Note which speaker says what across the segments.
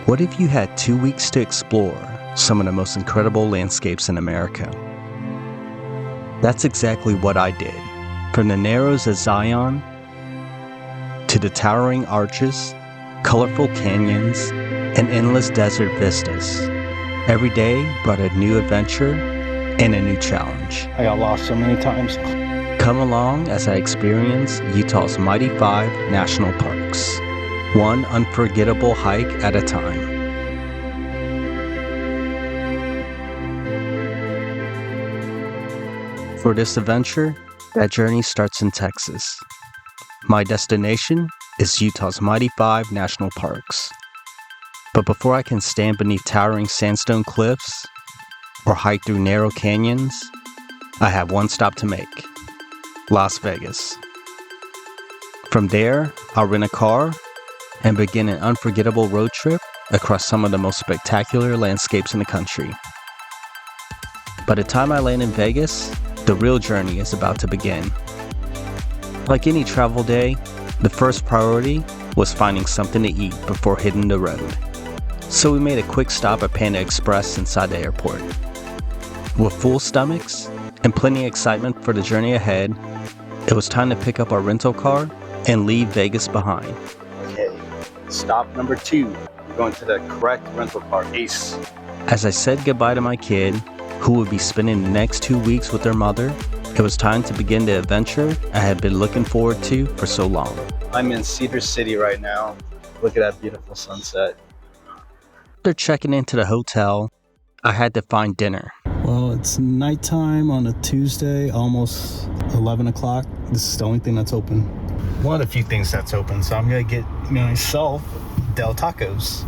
Speaker 1: What if you had 2 weeks to explore some of the most incredible landscapes in America? That's exactly what I did. From the Narrows of Zion to the towering arches, colorful canyons, and endless desert vistas. Every day brought a new adventure and a new challenge. I got lost so many times. Come along as I experience Utah's mighty 5 national parks, one unforgettable hike at a time. For this adventure, that journey starts in Texas. My destination is Utah's mighty 5 national parks. But before I can stand beneath towering sandstone cliffs or hike through narrow canyons, I have one stop to make: Las Vegas. From there, I'll rent a car and begin an unforgettable road trip across some of the most spectacular landscapes in the country. By the time I land in Vegas, the real journey is about to begin. Like any travel day, the first priority was finding something to eat before hitting the road. So we made a quick stop at Panda Express inside the airport. With full stomachs and plenty of excitement for the journey ahead, it was time to pick up our rental car and leave Vegas behind. Okay, stop number 2. We're going to the correct rental car, Ace. As I said goodbye to my kid, who would be spending the next 2 weeks with their mother, it was time to begin the adventure I had been looking forward to for so long. I'm in Cedar City right now. Look at that beautiful sunset. After checking into the hotel, I had to find dinner. Well, it's nighttime on a Tuesday, almost 11 o'clock. This is the only thing that's open. One of the few things that's open, so I'm gonna get myself Del Tacos.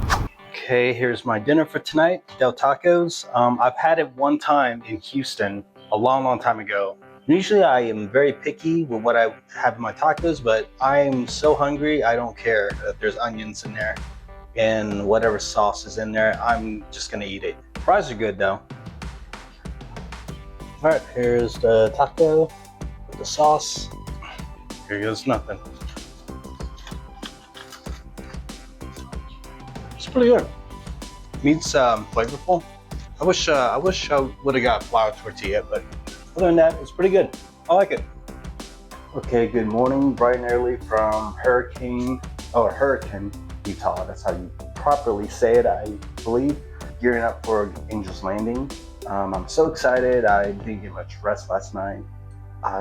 Speaker 1: Okay, here's my dinner for tonight, Del Tacos. I've had it one time in Houston, a long time ago. Usually I am very picky with what I have in my tacos, but I am so hungry, I don't care if there's onions in there and whatever sauce is in there, I'm just gonna eat it. Fries are good though. All right, here's the taco with the sauce. Here goes nothing. It's pretty good. Meat's flavorful. I wish I would have got flour tortilla, but other than that, it's pretty good. I like it. Okay, good morning, bright and early from Hurricane, Utah. That's how you properly say it, I believe. Gearing up for Angel's Landing. I'm so excited. I didn't get much rest last night.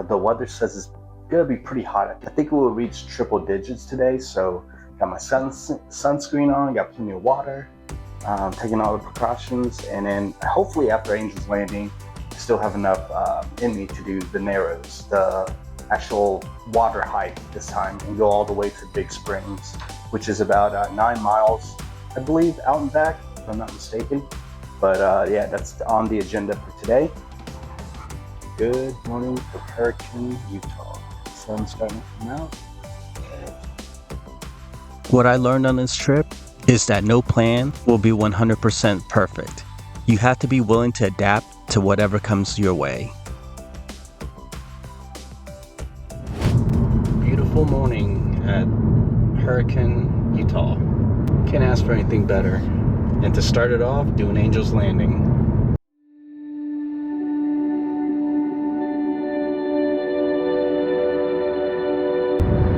Speaker 1: The weather says it's gonna be pretty hot. I think we'll reach triple digits today, so got my sunscreen on, got plenty of water, taking all the precautions, and then hopefully after Angel's Landing, I still have enough in me to do the Narrows, the actual water hike this time, and go all the way to Big Springs, which is about 9 miles, I believe, out and back, if I'm not mistaken. But yeah, that's on the agenda for today. Good morning from Hurricane, Utah. Sun's starting to come out. What I learned on this trip is that no plan will be 100% perfect. You have to be willing to adapt to whatever comes your way. Beautiful morning at Hurricane, Utah. Can't ask for anything better. And to start it off, do an Angel's Landing.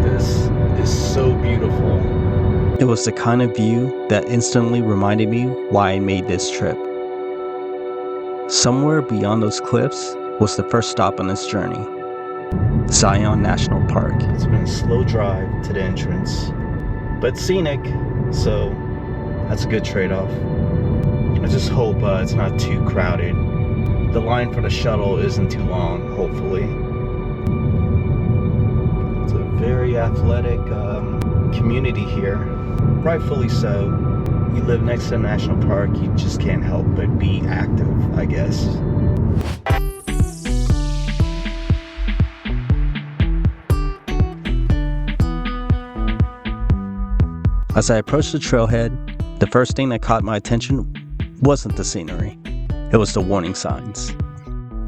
Speaker 1: This is so beautiful. It was the kind of view that instantly reminded me why I made this trip. Somewhere beyond those cliffs was the first stop on this journey, Zion National Park. It's been a slow drive to the entrance, but scenic, so that's a good trade-off. I just hope it's not too crowded. The line for the shuttle isn't too long, hopefully. It's a very athletic community here, rightfully so. You live next to a national park, you just can't help but be active, I guess. As I approached the trailhead, the first thing that caught my attention wasn't the scenery, it was the warning signs.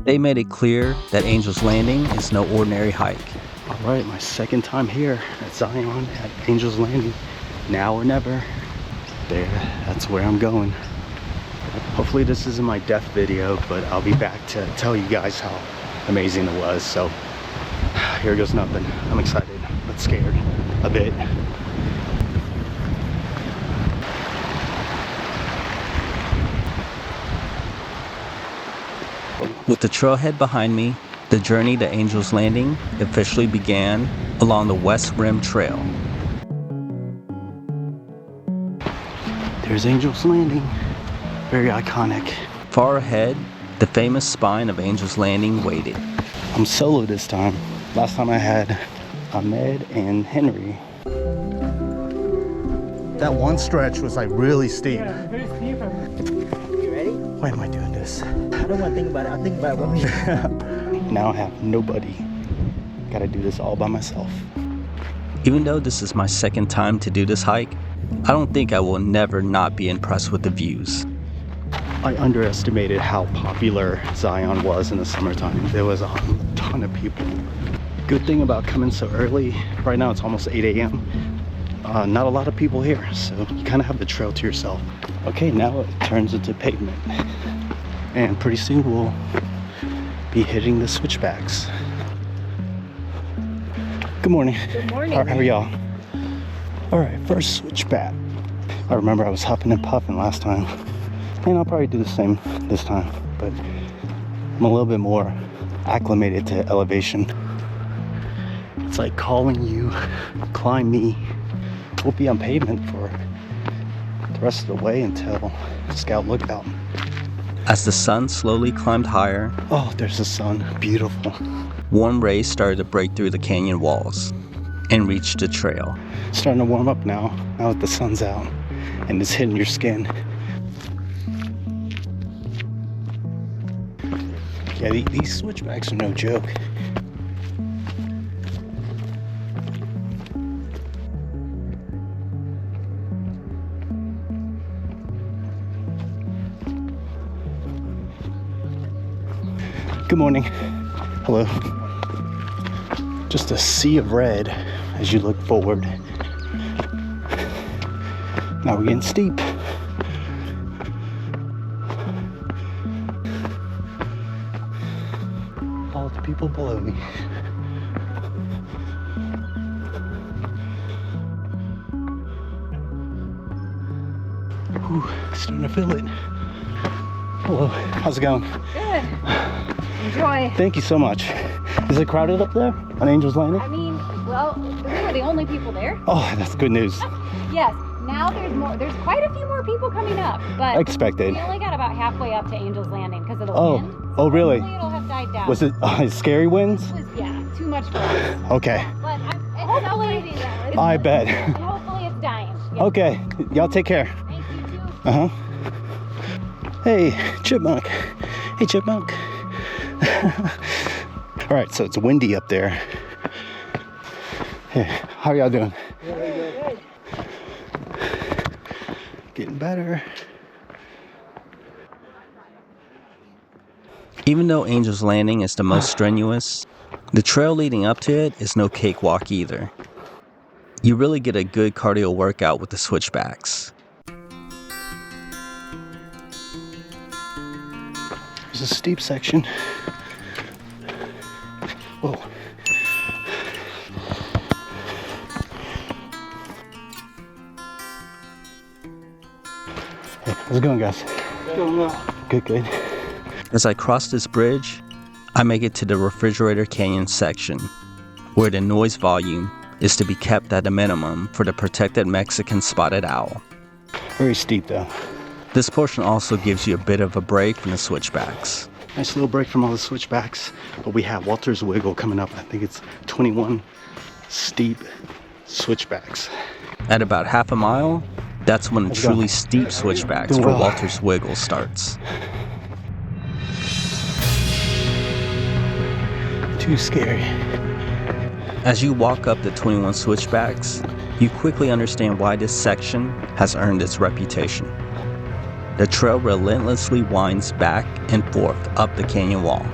Speaker 1: They made it clear that Angel's Landing is no ordinary hike. All right, my second time here at Zion at Angel's Landing, now or never. there, that's where I'm going. Hopefully this isn't my death video, but I'll be back to tell you guys how amazing it was. So here goes nothing. I'm excited but scared a bit. With the trailhead behind me, the journey to Angel's Landing officially began along the West Rim Trail. There's Angel's Landing, very iconic. Far ahead, the famous spine of Angel's Landing waited. I'm solo this time. Last time I had Ahmed and Henry. That one stretch was like really steep.
Speaker 2: Yeah, very steep. You ready?
Speaker 1: Why am I doing this?
Speaker 2: I don't want to think about it. I'll think about it when we...
Speaker 1: Now I have nobody. Gotta do this all by myself. Even though this is my second time to do this hike, I don't think I will never not be impressed with the views. I underestimated how popular Zion was in the summertime. There was a ton of people. Good thing about coming so early, right now it's almost 8 a.m. Not a lot of people here, so you kind of have the trail to yourself. Okay, now it turns into pavement. And pretty soon we'll be hitting the switchbacks. Good morning.
Speaker 2: Good morning.
Speaker 1: How are y'all? All right, first switchback. I remember I was huffing and puffing last time. And I'll probably do the same this time, but I'm a little bit more acclimated to elevation. It's like calling you, climb me. We'll be on pavement for the rest of the way until Scout Lookout. As the sun slowly climbed higher, oh, there's the sun, beautiful. Warm rays started to break through the canyon walls and reached the trail. It's starting to warm up now that the sun's out and it's hitting your skin. Yeah, these switchbacks are no joke. Good morning. Hello. Just a sea of red as you look forward. Now we're getting steep. All the people below me. Ooh, starting to feel it. Hello, how's it going?
Speaker 3: Good. Enjoy.
Speaker 1: Thank you so much. Is it crowded up there on Angel's Landing?
Speaker 3: I mean, well, we were the only people there.
Speaker 1: Oh, that's good news.
Speaker 3: Yes. Now there's more. There's quite a few more people coming up, but
Speaker 1: Expected.
Speaker 3: we only got about halfway up to Angel's Landing because of the wind.
Speaker 1: Oh, really?
Speaker 3: Hopefully it'll have died down.
Speaker 1: Was it scary winds?
Speaker 3: It was, yeah, too much for us.
Speaker 1: Okay.
Speaker 3: But hopefully,
Speaker 1: I bet.
Speaker 3: and hopefully it's dying. Yes.
Speaker 1: Okay, y'all take care.
Speaker 3: Thank you too.
Speaker 1: Uh-huh. Hey, Chipmunk. Hey, Chipmunk. All right, so it's windy up there. Hey, how y'all doing?
Speaker 3: Good.
Speaker 1: Getting better. Even though Angel's Landing is the most strenuous, the trail leading up to it is no cakewalk either. You really get a good cardio workout with the switchbacks. There's a steep section. Whoa. Hey, how's it going, guys?
Speaker 2: Going well.
Speaker 1: Good, good. As I cross this bridge, I make it to the Refrigerator Canyon section, where the noise volume is to be kept at a minimum for the protected Mexican spotted owl. Very steep though. This portion also gives you a bit of a break from the switchbacks. Nice little break from all the switchbacks, but we have Walter's Wiggle coming up. I think it's 21 steep switchbacks. At about half a mile, that's when the truly steep switchbacks for Walter's Wiggle starts. Too scary. As you walk up the 21 switchbacks, you quickly understand why this section has earned its reputation. The trail relentlessly winds back and forth up the canyon wall.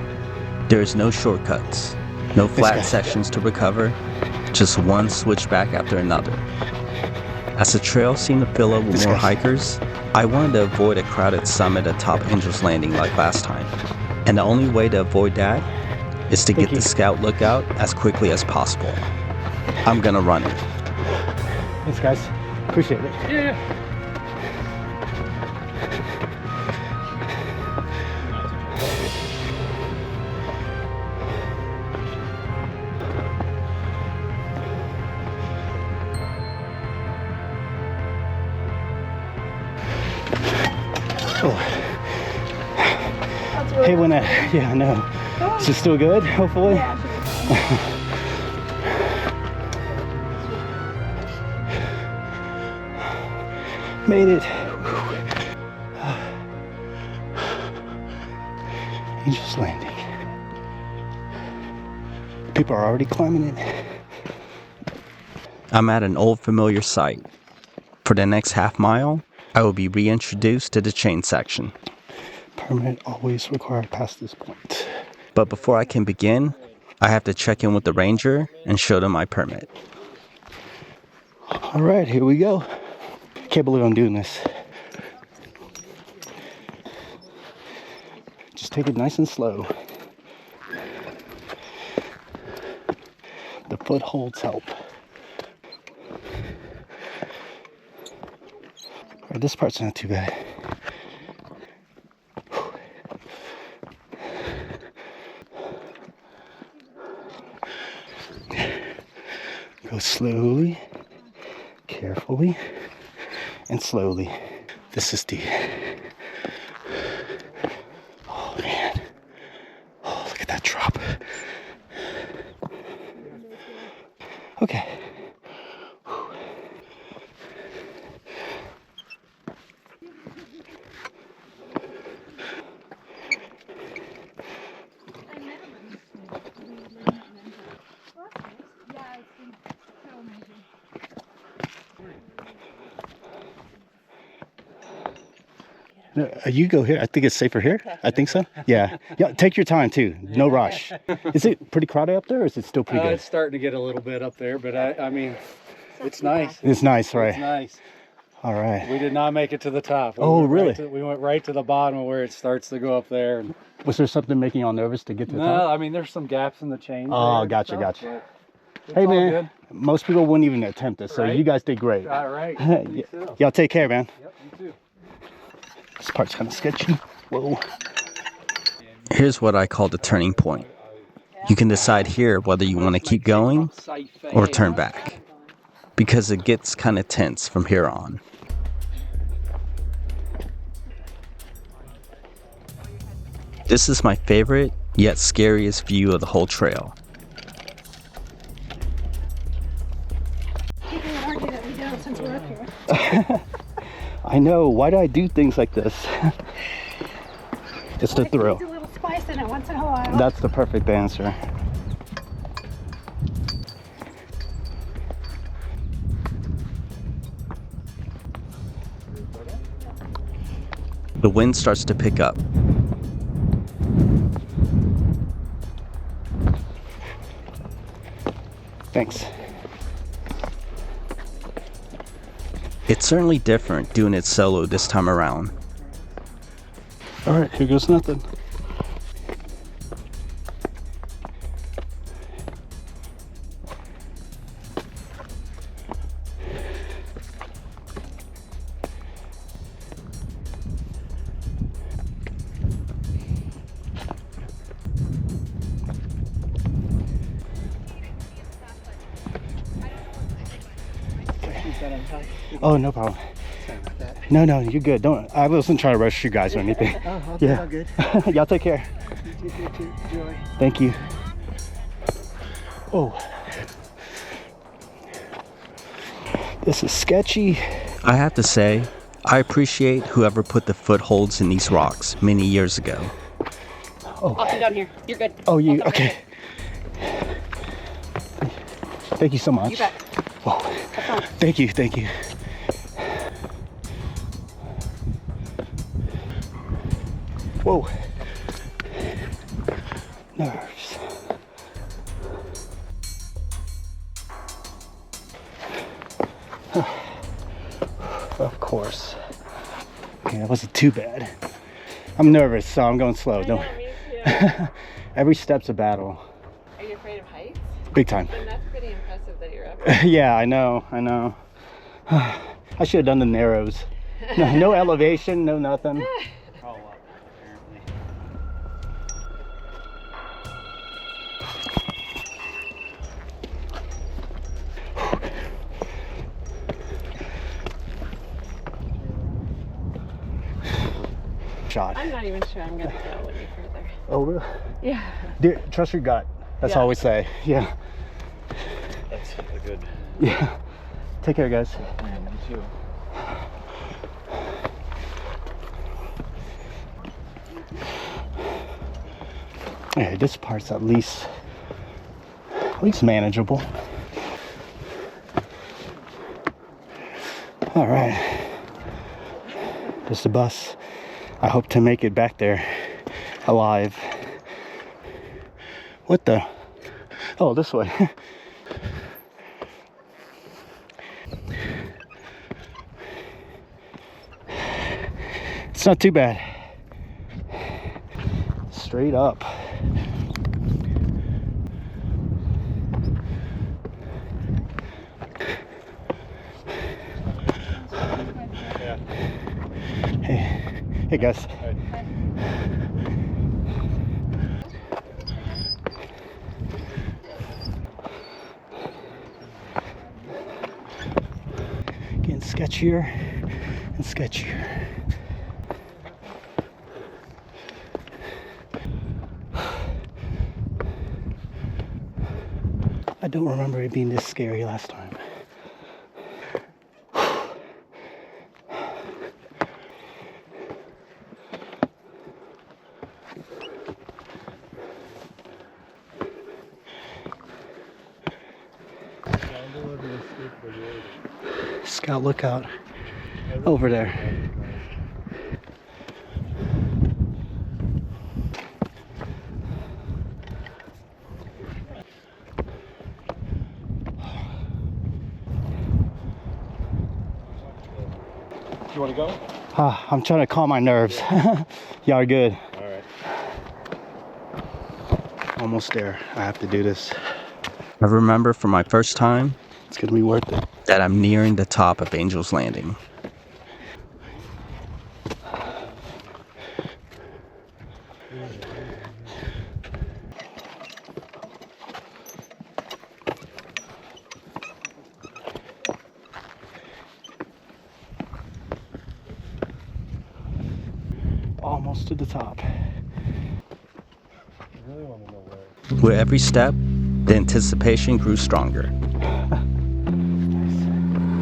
Speaker 1: There is no shortcuts, no flat sections to recover, just one switchback after another. As the trail seemed to fill up with
Speaker 2: This
Speaker 1: more
Speaker 2: guy's-
Speaker 1: hikers, I wanted to avoid a crowded summit atop Angel's Landing like last time. And the only way to avoid that is to get the scout lookout as quickly as possible. I'm gonna run it.
Speaker 2: Thanks, guys. Appreciate it.
Speaker 4: Yeah.
Speaker 2: Oh. Hey, when yeah, I know. Is it still good? Hopefully. Made it. Angel's Landing. People are already climbing it.
Speaker 1: I'm at an old familiar site. For the next half mile, I will be reintroduced to the chain section.
Speaker 2: Permit always required past this point.
Speaker 1: But before I can begin, I have to check in with the ranger and show them my permit.
Speaker 2: All right, here we go. Can't believe I'm doing this. Just take it nice and slow. The footholds help. All right, this part's not too bad. Go slowly, carefully, and slowly. This is the... Oh man. Oh, look at that drop. Okay. You go here. I think it's safer here. I think so. Yeah. Yeah. Take your time too. No rush. Is it pretty crowded up there, or is it still pretty good?
Speaker 4: It's starting to get a little bit up there, but I mean, it's nice.
Speaker 2: It's nice, right?
Speaker 4: It's nice.
Speaker 2: All right.
Speaker 4: We did not make it to the top.
Speaker 2: Oh, really?
Speaker 4: We went right to the bottom where it starts to go up there. And
Speaker 2: Was there something making you all nervous to get to the top?
Speaker 4: no, I mean, there's some gaps in the chain.
Speaker 2: Oh, gotcha, gotcha. Hey, man.
Speaker 4: Good.
Speaker 2: Most people wouldn't even attempt this, so
Speaker 4: Right?
Speaker 2: you guys did great.
Speaker 4: All right.
Speaker 2: Y'all take care, man.
Speaker 4: Yep, you too.
Speaker 2: This part's kind of sketchy. Whoa.
Speaker 1: Here's what I call the turning point. You can decide here whether you want to keep going or turn back, because it gets kind of tense from here on. This is my favorite, yet scariest view of the whole trail.
Speaker 3: People would argue that we don't since we're up here.
Speaker 2: I know. Why do I do things like this? It's the thrill.
Speaker 3: Needs a little spice in it once in a while.
Speaker 2: That's the perfect answer.
Speaker 1: The wind starts to pick up.
Speaker 2: Thanks.
Speaker 1: It's certainly different doing it solo this time around.
Speaker 2: All right, here goes nothing. Oh, no problem. No, you're good. Don't. I wasn't trying to rush you guys or anything. Oh, yeah.
Speaker 4: good.
Speaker 2: Y'all take care.
Speaker 4: Enjoy.
Speaker 2: Thank you. Oh. This is sketchy.
Speaker 1: I have to say, I appreciate whoever put the footholds in these rocks many years ago.
Speaker 2: Oh.
Speaker 3: I'll come down here. You're good.
Speaker 2: Oh, you.
Speaker 3: I'll come
Speaker 2: Okay. Thank you so much.
Speaker 3: You bet.
Speaker 2: Whoa. Thank you. Thank you. Whoa. Nerves. course. Yeah, that wasn't too bad. I'm nervous, so I'm going slow.
Speaker 5: I know, me too.
Speaker 2: Every step's a battle.
Speaker 5: Are you afraid of heights?
Speaker 2: Big time.
Speaker 5: And that's pretty impressive that you're up.
Speaker 2: Yeah, I know. I should have done the narrows. No elevation, no nothing. Shot.
Speaker 5: I'm not even sure I'm gonna go any further.
Speaker 2: Oh, really?
Speaker 5: Yeah.
Speaker 2: Dear, trust your gut. That's all we say. Yeah.
Speaker 4: That's a good.
Speaker 2: Yeah. Take care, guys.
Speaker 4: You too.
Speaker 2: Yeah, this part's at least manageable. All right. There's the bus. I hope to make it back there alive. What the? Oh, this way. It's not too bad. Straight up. Hey guys. Getting sketchier and sketchier. I don't remember it being this scary last time. Scout lookout over there.
Speaker 4: You want to go?
Speaker 2: I'm trying to calm my nerves. Y'all are good.
Speaker 4: All right.
Speaker 2: Almost there. I have to do this.
Speaker 1: I remember from my first time
Speaker 2: It's gonna be worth it.
Speaker 1: that I'm nearing the top of Angel's Landing.
Speaker 2: Almost to the top.
Speaker 1: With every step, the anticipation grew stronger.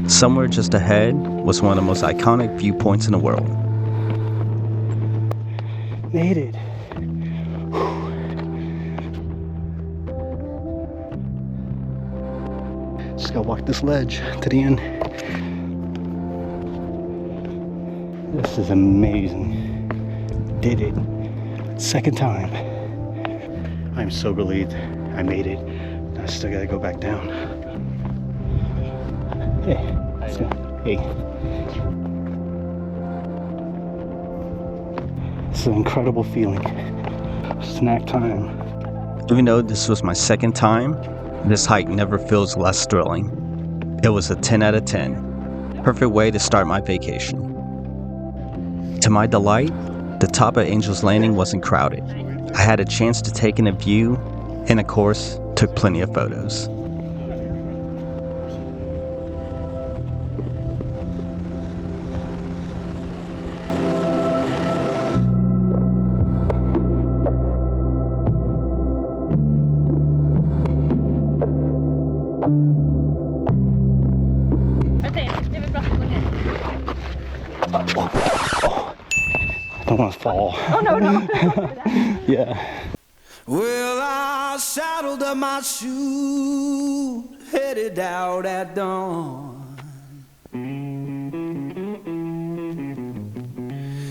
Speaker 1: Somewhere just ahead was one of the most iconic viewpoints in the world.
Speaker 2: Made it. Just gotta walk this ledge to the end. This is amazing. Did it. Second time. I'm so relieved I made it. I still gotta go back down. Hey. Let's go. Hey. It's an incredible feeling. Snack time.
Speaker 1: Even though this was my second time, this hike never feels less thrilling. It was a 10 out of 10. Perfect way to start my vacation. To my delight, the top of Angel's Landing wasn't crowded. I had a chance to take in a view, and of course, took plenty of photos.
Speaker 2: I don't want to fall.
Speaker 5: Oh, no.
Speaker 2: Yeah.
Speaker 6: Well, I saddled up my shoes, headed out at dawn.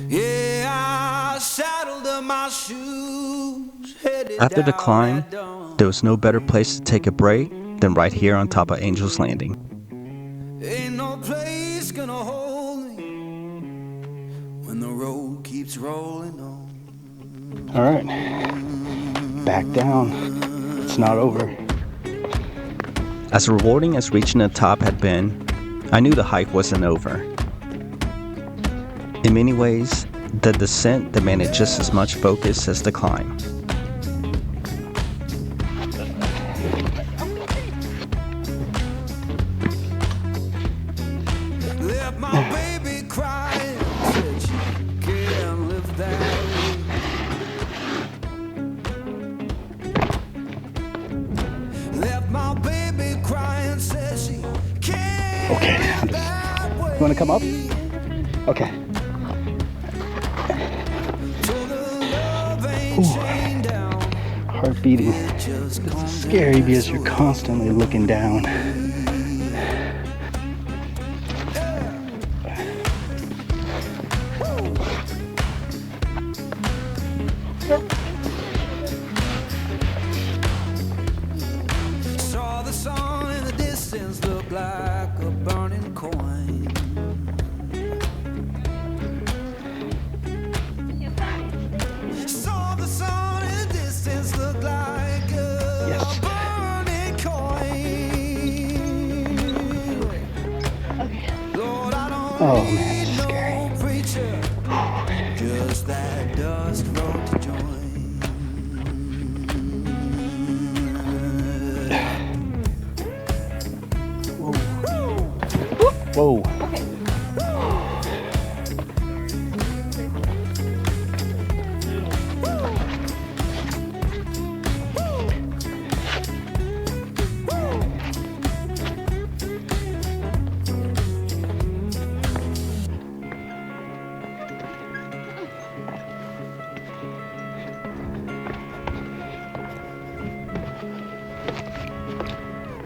Speaker 6: Yeah, I saddled up my shoes, headed
Speaker 1: After the
Speaker 6: out
Speaker 1: climb,
Speaker 6: at dawn.
Speaker 1: there was no better place to take a break than right here on top of Angel's Landing.
Speaker 6: Ain't no place gonna hold me keeps rolling on.
Speaker 2: All right, back down. It's not over.
Speaker 1: As rewarding as reaching the top had been, I knew the hike wasn't over. In many ways, the descent demanded just as much focus as the climb.
Speaker 6: Left my baby crying, said she can't live that way. Left my baby crying, said she can't
Speaker 2: Okay,
Speaker 6: live that way.
Speaker 2: you wanna come up? Okay.
Speaker 6: So the love ain't chained down.
Speaker 2: Heart beating.
Speaker 6: Just
Speaker 2: It's scary because you're constantly looking down.
Speaker 6: saw the sun in the distance look like a burning coin. Saw the sun in the distance look like a
Speaker 2: Yes.
Speaker 6: burning coin. Lord, I don't
Speaker 2: Oh, man,
Speaker 6: need
Speaker 2: it's
Speaker 6: no
Speaker 2: scary.
Speaker 6: preacher, just that dust road to join.
Speaker 2: Whoa.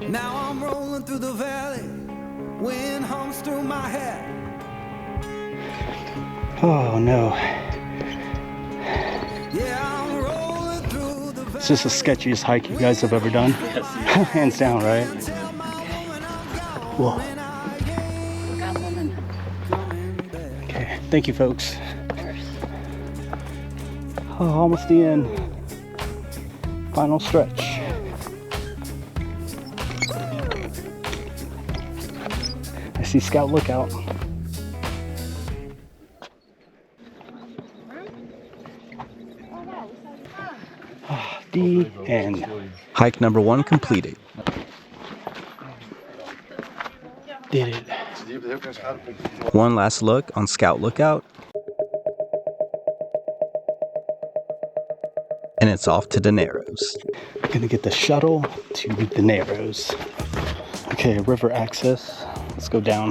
Speaker 6: Now I'm rolling through the valley, wind hums through my hair.
Speaker 2: Oh no.
Speaker 6: Yeah, I'm rolling through the valley.
Speaker 2: It's just the sketchiest hike you guys have ever done. Hands down, right? Whoa. Okay, thank you, folks. Oh, almost the end. Final stretch. I see Scout Lookout. The end.
Speaker 1: Hike number 1 completed.
Speaker 2: Did it.
Speaker 1: One last look on Scout Lookout, and it's off to the Narrows.
Speaker 2: Gonna get the shuttle to the Narrows. Okay, river access. Let's go down.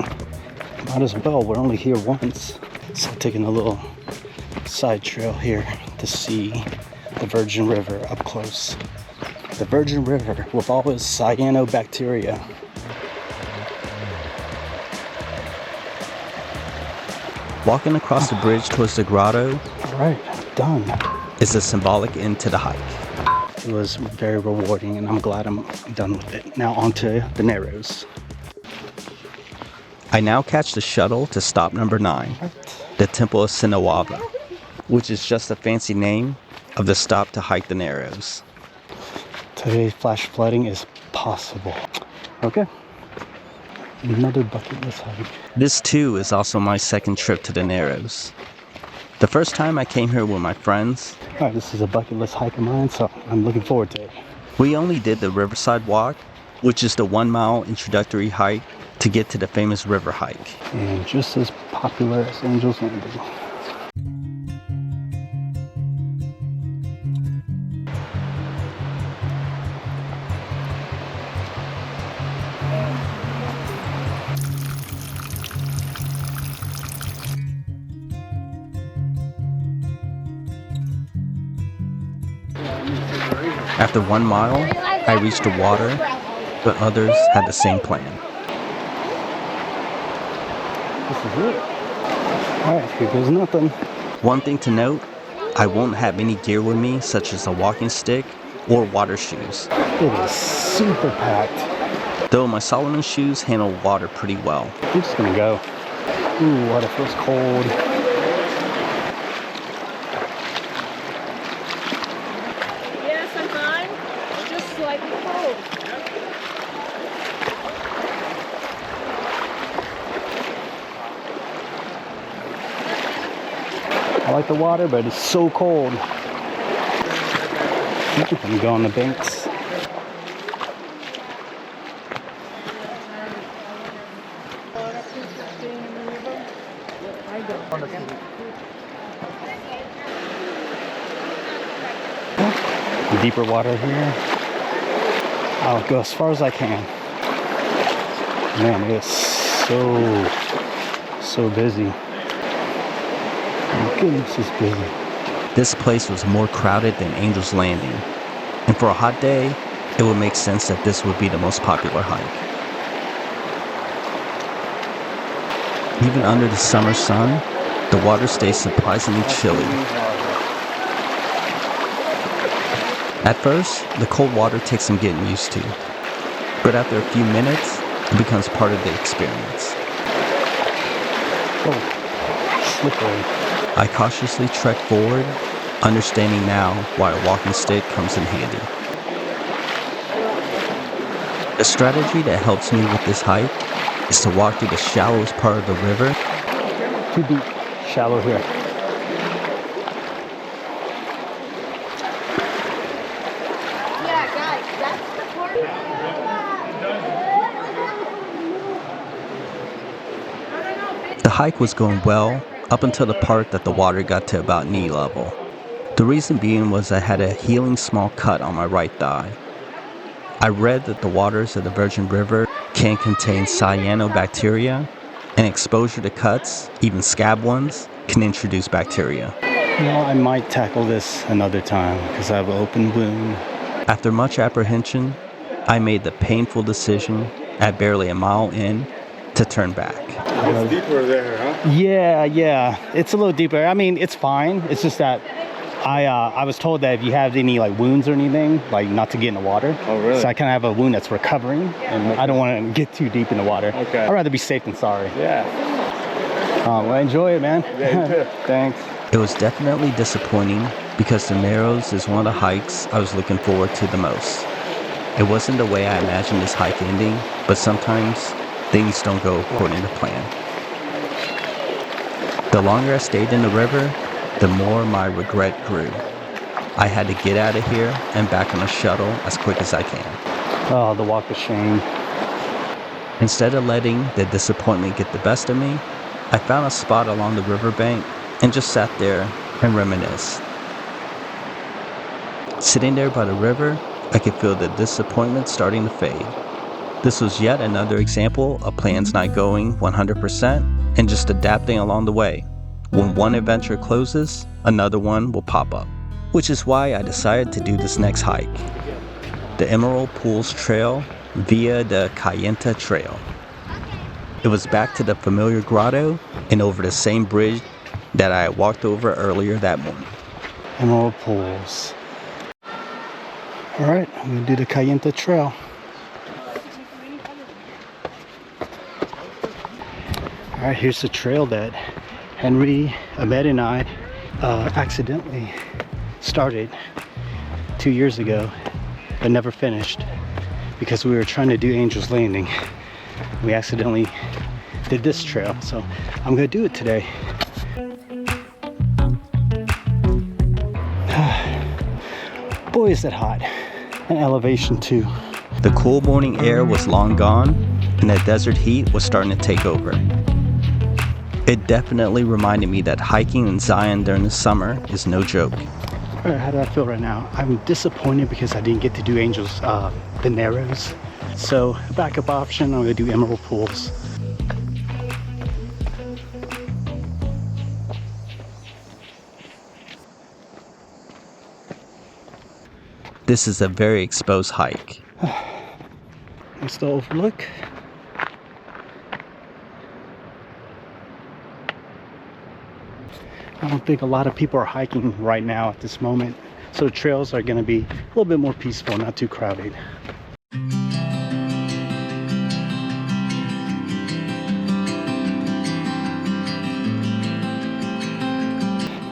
Speaker 2: Might as well, we're only here once. So taking a little side trail here to see the Virgin River up close. The Virgin River with all its cyanobacteria.
Speaker 1: Walking across the bridge towards the grotto
Speaker 2: All right, done.
Speaker 1: is a symbolic end to the hike.
Speaker 2: It was very rewarding and I'm glad I'm done with it. Now onto the Narrows.
Speaker 1: I now catch the shuttle to stop number 9, the Temple of Sinawava, which is just a fancy name of the stop to hike the Narrows.
Speaker 2: Today, flash flooding is possible. Okay. Another bucket list hike.
Speaker 1: This too is also my second trip to the Narrows. The first time I came here with my friends,
Speaker 2: All right, this is a bucket list hike of mine, so I'm looking forward to it.
Speaker 1: we only did the Riverside Walk, which is the 1-mile introductory hike to get to the famous river hike.
Speaker 2: And just as popular as Angel's Landing.
Speaker 1: After 1 mile, I reached the water, but others had the same plan.
Speaker 2: This is it. All right, here goes nothing.
Speaker 1: One thing to note, I won't have any gear with me such as a walking stick or water shoes,
Speaker 2: It is super packed.
Speaker 1: though my Solomon shoes handle water pretty well.
Speaker 2: I'm just gonna go. Ooh, water feels cold.
Speaker 3: like it's cold.
Speaker 2: I like the water, but it's so cold. I'm gonna go on the banks. Deeper water here. I'll go as far as I can. Man, it's so busy. My goodness, it's busy.
Speaker 1: This place was more crowded than Angel's Landing, and for a hot day, it would make sense that this would be the most popular hike. Even under the summer sun, the water stays surprisingly chilly. At first, the cold water takes some getting used to, but after a few minutes, it becomes part of the experience.
Speaker 2: Oh, slippery.
Speaker 1: I cautiously trek forward, understanding now why a walking stick comes in handy. The strategy that helps me with this hike is to walk through the shallowest part of the river.
Speaker 2: Too deep. Shallow here.
Speaker 3: Yeah, guys, that's the part.
Speaker 1: The hike was going well up until the part that the water got to about knee level. The reason being was I had a healing small cut on my right thigh. I read that the waters of the Virgin River can contain cyanobacteria, and exposure to cuts, even scab ones, can introduce bacteria.
Speaker 2: Well, I might tackle this another time because I have an open wound.
Speaker 1: After much apprehension, I made the painful decision at barely a mile in to turn back.
Speaker 4: It's deeper there, huh?
Speaker 2: Yeah, it's a little deeper. I mean, it's fine. It's just that I was told that if you have any like wounds or anything, like not to get in the water.
Speaker 4: Oh, really?
Speaker 2: So I kind of have a wound that's recovering, and I don't want to get too deep in the water.
Speaker 4: Okay.
Speaker 2: I'd rather be safe than sorry.
Speaker 4: Yeah.
Speaker 2: Well, enjoy it, man.
Speaker 4: Yeah, you too.
Speaker 2: Thanks.
Speaker 1: It was definitely disappointing because the Narrows is one of the hikes I was looking forward to the most. It wasn't the way I imagined this hike ending, but sometimes things don't go according to plan. The longer I stayed in the river, the more my regret grew. I had to get out of here and back on a shuttle as quick as I can.
Speaker 2: Oh, the walk of shame.
Speaker 1: Instead of letting the disappointment get the best of me, I found a spot along the riverbank and just sat there and reminisced. Sitting there by the river, I could feel the disappointment starting to fade. This was yet another example of plans not going 100% and just adapting along the way. When one adventure closes, another one will pop up. Which is why I decided to do this next hike, the Emerald Pools Trail via the Cayenta Trail. It was back to the familiar grotto and over the same bridge that I had walked over earlier that morning.
Speaker 2: Emerald Pools. All right, I'm gonna do the Cayenta Trail. All right, here's the trail that Henry, Ahmed, and I accidentally started 2 years ago, but never finished because we were trying to do Angel's Landing. We accidentally did this trail, so I'm gonna do it today. Boy, is it hot. And elevation too.
Speaker 1: The cool morning air was long gone, and the desert heat was starting to take over. It definitely reminded me that hiking in Zion during the summer is no joke.
Speaker 2: All right, how do I feel right now? I'm disappointed because I didn't get to do Angel's, the Narrows. So, a backup option, I'm gonna do Emerald Pools.
Speaker 1: This is a very exposed hike.
Speaker 2: It's the overlook. I don't think a lot of people are hiking right now at this moment. So the trails are gonna be a little bit more peaceful, not too crowded.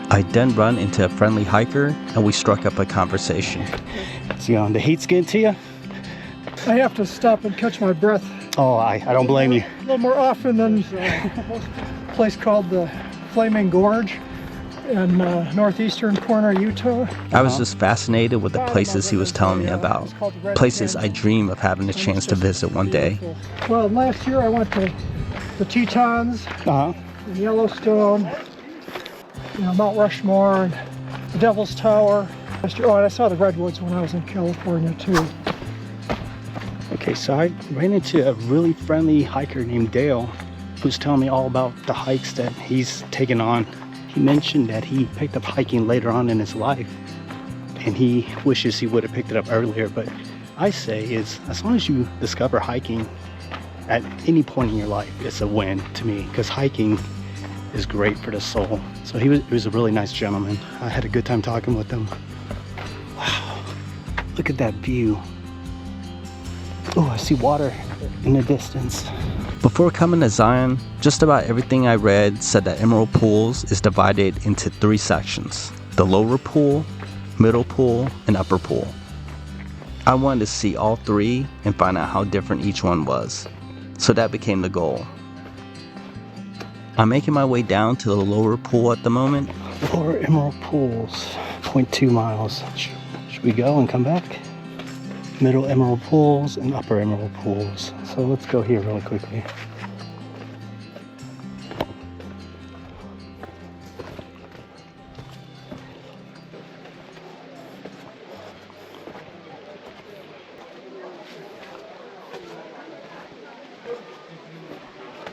Speaker 1: I then run into a friendly hiker and we struck up a conversation.
Speaker 2: So the heat's getting to you?
Speaker 7: I have to stop and catch my breath
Speaker 2: Oh, I don't blame you.
Speaker 7: a little more often than most place called the Flaming Gorge in northeastern corner of Utah.
Speaker 1: I was just fascinated with the places he was telling me about, places I dream of having the chance to visit one day.
Speaker 7: Well, last year I went to the Tetons, and Yellowstone, Mount Rushmore, and the Devil's Tower. Oh, and I saw the Redwoods when I was in California too.
Speaker 2: Okay, so I ran into a really friendly hiker named Dale who's telling me all about the hikes that he's taken on. He mentioned that he picked up hiking later on in his life and he wishes he would have picked it up earlier, but I say is as long as you discover hiking at any point in your life, it's a win to me, because hiking is great for the soul. So he was a really nice gentleman. I had a good time talking with him. Wow, look at that view. Oh, I see water in the distance.
Speaker 1: Before coming to Zion, just about everything I read said that Emerald Pools is divided into 3 sections: the lower pool, middle pool, and upper pool. I wanted to see all 3 and find out how different each one was, so that became the goal. I'm making my way down to the lower pool at the moment.
Speaker 2: Lower Emerald Pools, 0.2 miles. Should we go and come back? Middle Emerald Pools and Upper Emerald Pools. So let's go here really quickly.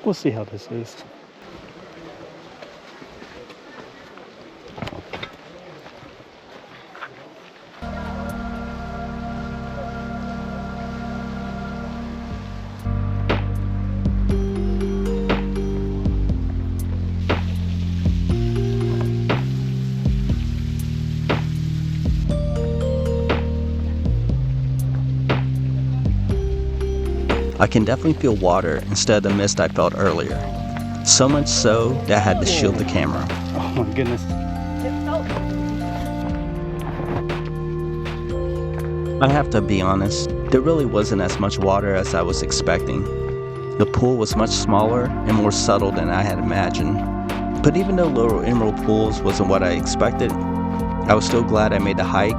Speaker 2: We'll see how this is.
Speaker 1: I can definitely feel water instead of the mist I felt earlier. So much so that I had to shield the camera.
Speaker 2: Oh my goodness.
Speaker 1: I have to be honest, there really wasn't as much water as I was expecting. The pool was much smaller and more subtle than I had imagined. But even though Lower Emerald Pools wasn't what I expected, I was still glad I made the hike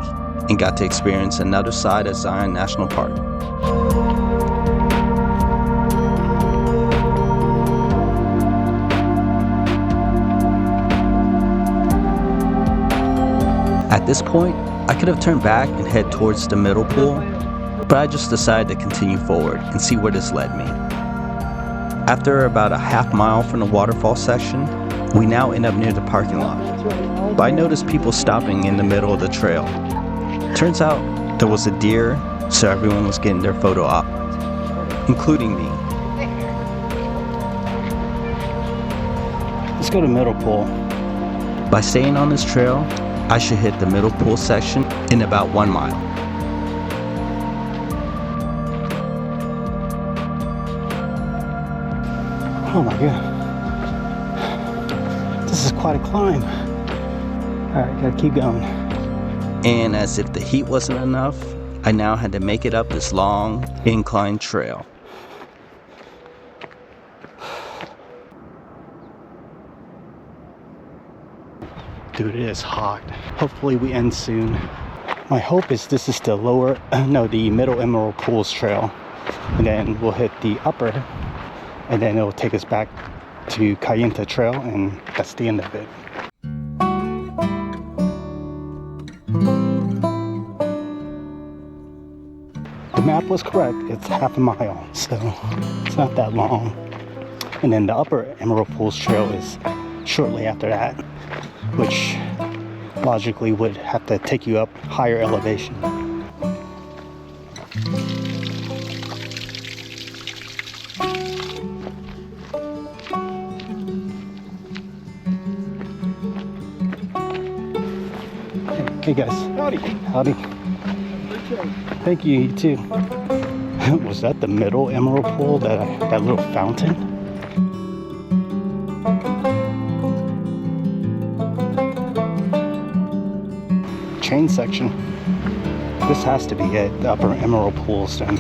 Speaker 1: and got to experience another side of Zion National Park. At this point, I could have turned back and head towards the middle pool, but I just decided to continue forward and see where this led me. After about a half mile from the waterfall section, we now end up near the parking lot, but I noticed people stopping in the middle of the trail. Turns out there was a deer, so everyone was getting their photo op, including me.
Speaker 2: Let's go to middle pool.
Speaker 1: By staying on this trail, I should hit the middle pool section in about 1 mile.
Speaker 2: Oh my god. This is quite a climb. Alright, gotta keep going.
Speaker 1: And as if the heat wasn't enough, I now had to make it up this long, inclined trail.
Speaker 2: Dude, it is hot. Hopefully we end soon. My hope is this is the the Middle Emerald Pools Trail. And then we'll hit the upper, and then it'll take us back to Cayenta Trail, and that's the end of it. The map was correct, it's half a mile, so it's not that long. And then the Upper Emerald Pools Trail is shortly after that, which logically would have to take you up higher elevation. Hey guys.
Speaker 7: Howdy.
Speaker 2: Howdy. Thank you, you too. Was that the Middle Emerald Pool, that little fountain? Chain section. This has to be it, the Upper Emerald Pools then.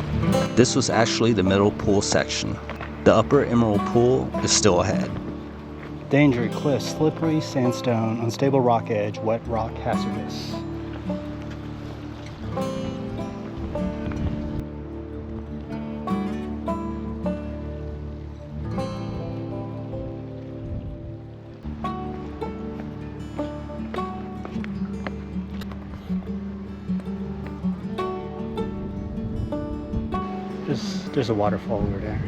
Speaker 1: This was actually the middle pool section. The Upper Emerald Pool is still ahead.
Speaker 2: Danger, cliffs, slippery, sandstone, unstable rock edge, wet rock, hazardous. There's a waterfall over there.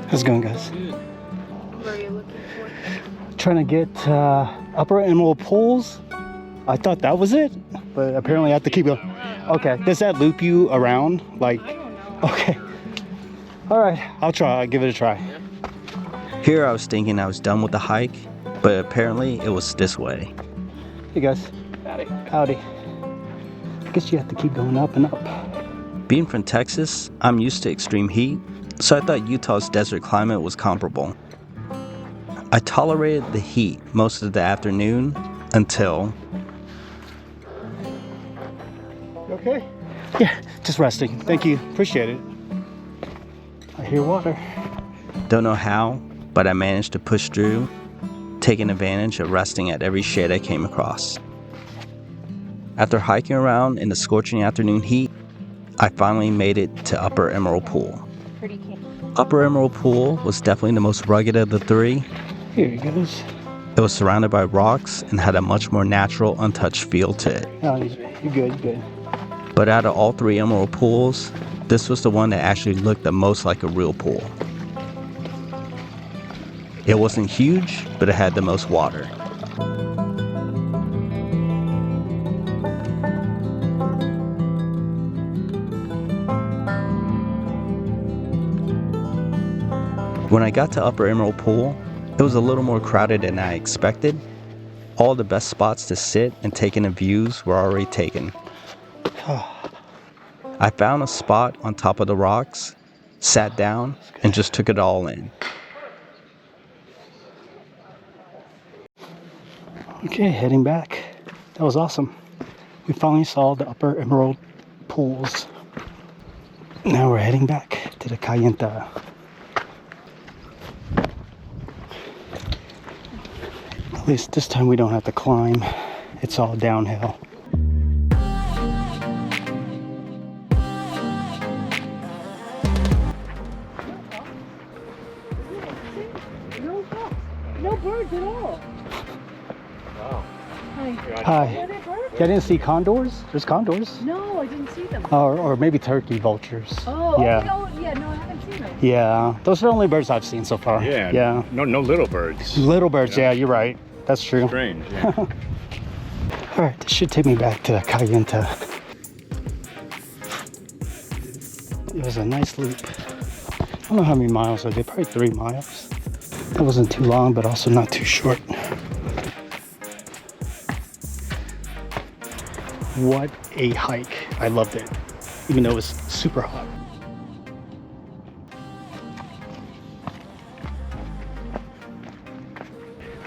Speaker 2: How's it going, guys?
Speaker 5: What are you looking for?
Speaker 2: Trying to get Upper Emerald Pools. I thought that was it, but apparently I have to keep going. Okay, does that loop you around? Like,
Speaker 5: I don't know.
Speaker 2: okay. All right, I'll try. I'll give it a try.
Speaker 1: Here I was thinking I was done with the hike, but apparently it was this way.
Speaker 2: Hey guys.
Speaker 4: Howdy.
Speaker 2: Howdy. I guess you have to keep going up and up.
Speaker 1: Being from Texas, I'm used to extreme heat, so I thought Utah's desert climate was comparable. I tolerated the heat most of the afternoon until...
Speaker 2: You okay? Yeah, just resting. Thank you. Appreciate it. I hear water.
Speaker 1: Don't know how, but I managed to push through, taking advantage of resting at every shade I came across. After hiking around in the scorching afternoon heat, I finally made it to Upper Emerald Pool.
Speaker 3: Pretty camp.
Speaker 1: Upper Emerald Pool was definitely the most rugged of the three.
Speaker 2: Here it goes.
Speaker 1: It was surrounded by rocks and had a much more natural, untouched feel to it.
Speaker 2: Oh, you're good, you're good.
Speaker 1: But out of all three Emerald Pools, this was the one that actually looked the most like a real pool. It wasn't huge, but it had the most water. When I got to Upper Emerald Pool, it was a little more crowded than I expected. All the best spots to sit and take in the views were already taken. I found a spot on top of the rocks, sat down, and just took it all in.
Speaker 2: Okay, heading back. That was awesome. We finally saw the Upper Emerald Pools. Now we're heading back to the Cayenta. At least this time we don't have to climb. It's all downhill.
Speaker 3: No birds at all.
Speaker 4: Wow.
Speaker 3: Hi.
Speaker 2: Hi.
Speaker 3: Are there birds?
Speaker 2: I didn't see condors. There's condors.
Speaker 3: No, I didn't see them.
Speaker 2: Or maybe turkey vultures.
Speaker 3: Oh,
Speaker 2: yeah.
Speaker 3: no, yeah, no, I haven't seen them.
Speaker 2: Yeah, those are the only birds I've seen so far.
Speaker 8: Yeah.
Speaker 2: Yeah.
Speaker 8: No little birds.
Speaker 2: Little birds, yeah, you're right. That's true.
Speaker 8: Strange. Yeah.
Speaker 2: All right, this should take me back to Cayenta. It was a nice loop. I don't know how many miles are they, probably 3 miles. That wasn't too long, but also not too short. What a hike. I loved it, even though it was super hot.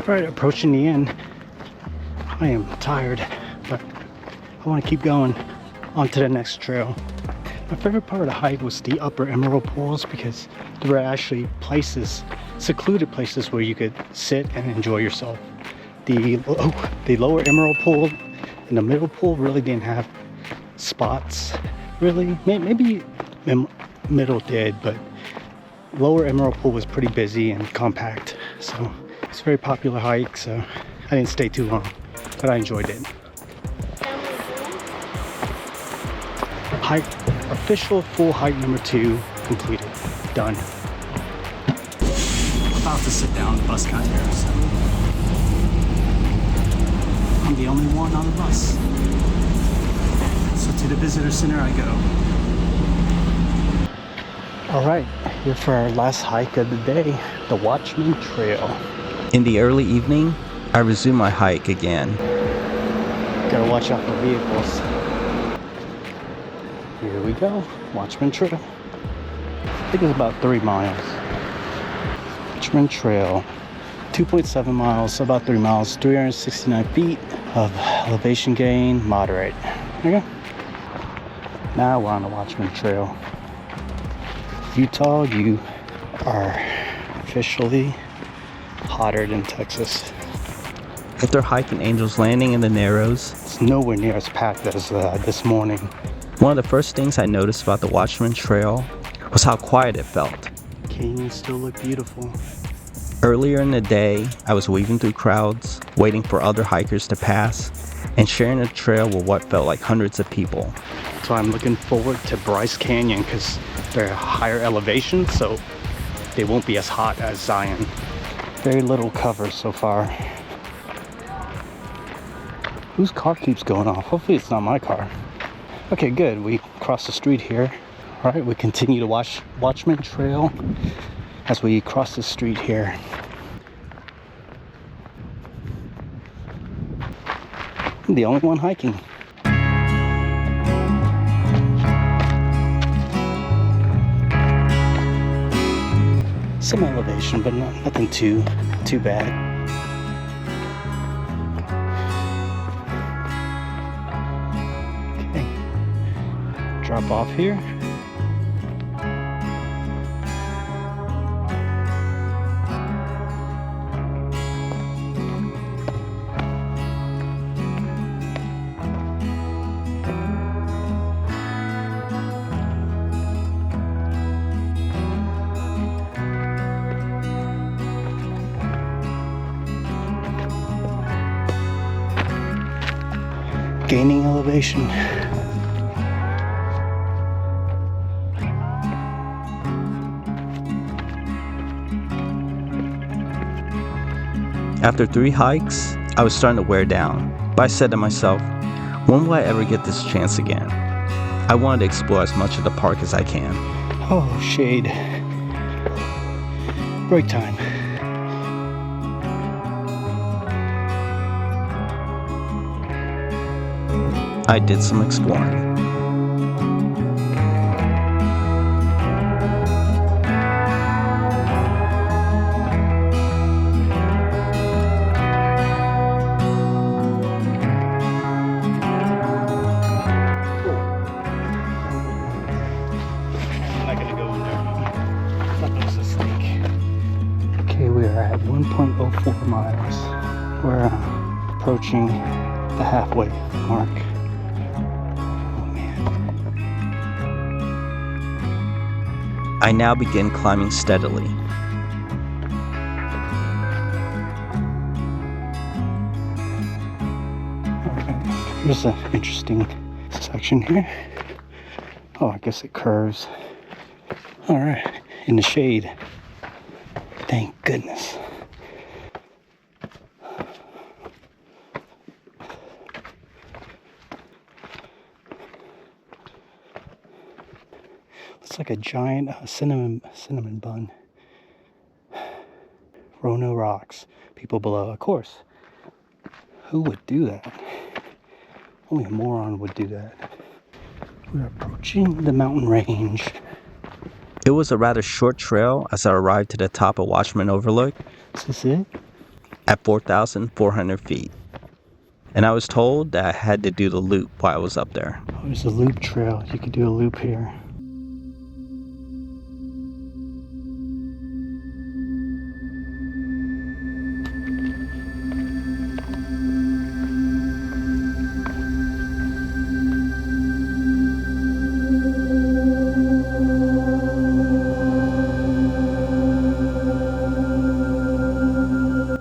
Speaker 2: All right, approaching the end. I am tired, but I want to keep going on to the next trail. My favorite part of the hike was the Upper Emerald Pools because there were actually places, secluded places where you could sit and enjoy yourself. The Lower Emerald Pool and the Middle Pool really didn't have spots, really. Maybe Middle did, but Lower Emerald Pool was pretty busy and compact, so it's a very popular hike, so I didn't stay too long, but I enjoyed it. Hike, official full hike number 2 completed. Done. About to sit down, the bus got here, so I'm the only one on the bus. So to the visitor center I go. All right, here for our last hike of the day, the Watchman Trail.
Speaker 1: In the early evening, I resumed my hike again.
Speaker 2: Gotta watch out for vehicles. Here we go, Watchman Trail. I think it's about 3 miles. Watchman Trail. 2.7 miles, so about 3 miles, 369 feet of elevation gain, moderate. Okay. Now we're on the Watchman Trail. Utah, you are officially hotter than Texas.
Speaker 1: After hiking Angel's Landing in the Narrows,
Speaker 2: It's nowhere near as packed as this morning.
Speaker 1: one of the first things I noticed about the Watchman Trail was how quiet it felt.
Speaker 2: Canyons still look beautiful.
Speaker 1: Earlier in the day, I was weaving through crowds, waiting for other hikers to pass, and sharing the trail with what felt like hundreds of people.
Speaker 2: So I'm looking forward to Bryce Canyon because they're a higher elevation, so they won't be as hot as Zion. Very little cover so far. Whose car keeps going off? Hopefully it's not my car. Okay, good. We crossed the street here. All right, we continue to Watchman Trail as we cross the street here. I'm the only one hiking. Some elevation, but nothing too bad. Okay, drop off here. Gaining elevation.
Speaker 1: After 3 hikes, I was starting to wear down, but I said to myself, when will I ever get this chance again? I wanted to explore as much of the park as I can.
Speaker 2: Oh, shade. Break time.
Speaker 1: I did some exploring.
Speaker 2: I'm not gonna go in there. I thought there was a snake. Okay, we are at 1.04 miles. We're approaching the halfway mark.
Speaker 1: I now begin climbing steadily.
Speaker 2: Okay, here's an interesting section here. Oh, I guess it curves. All right, in the shade. Thank goodness. It's like a giant cinnamon bun. Rono rocks. People below. Of course. Who would do that? Only a moron would do that. We're approaching the mountain range.
Speaker 1: It was a rather short trail as I arrived to the top of Watchman Overlook.
Speaker 2: Is this it?
Speaker 1: At 4,400 feet. And I was told that I had to do the loop while I was up there.
Speaker 2: Oh, there's a loop trail. You could do a loop here.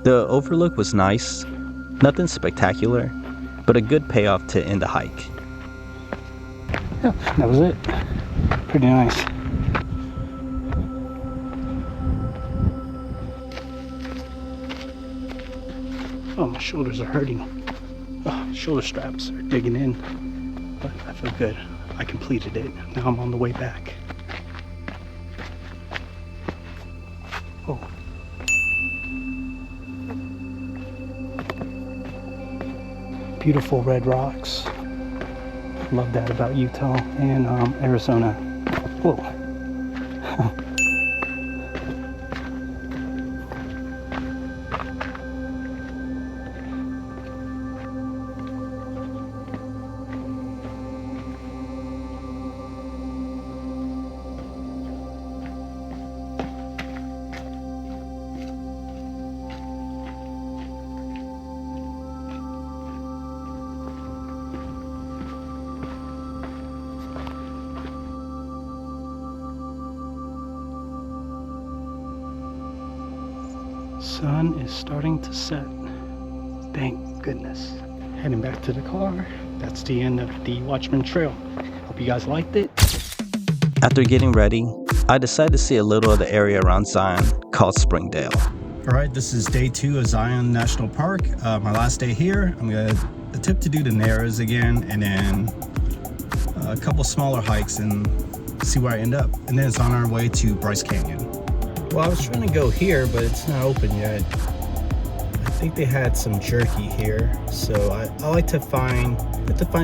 Speaker 1: The overlook was nice, nothing spectacular, but a good payoff to end the hike.
Speaker 2: Yeah, that was it. Pretty nice. Oh, my shoulders are hurting. Oh, shoulder straps are digging in. But I feel good. I completed it. Now I'm on the way back. Oh. Beautiful red rocks. Love that about Utah and Arizona. Whoa. Sun is starting to set. Thank goodness. Heading back to the car. That's the end of the Watchman Trail. Hope you guys liked it.
Speaker 1: After getting ready, I decided to see a little of the area around Zion called Springdale.
Speaker 2: All right, this is day 2 of Zion National Park. My last day here. I'm gonna attempt to do the Narrows again, and then a couple smaller hikes and see where I end up. And then it's on our way to Bryce Canyon. Well, I was trying to go here, but it's not open yet. I think they had some jerky here, so I like to find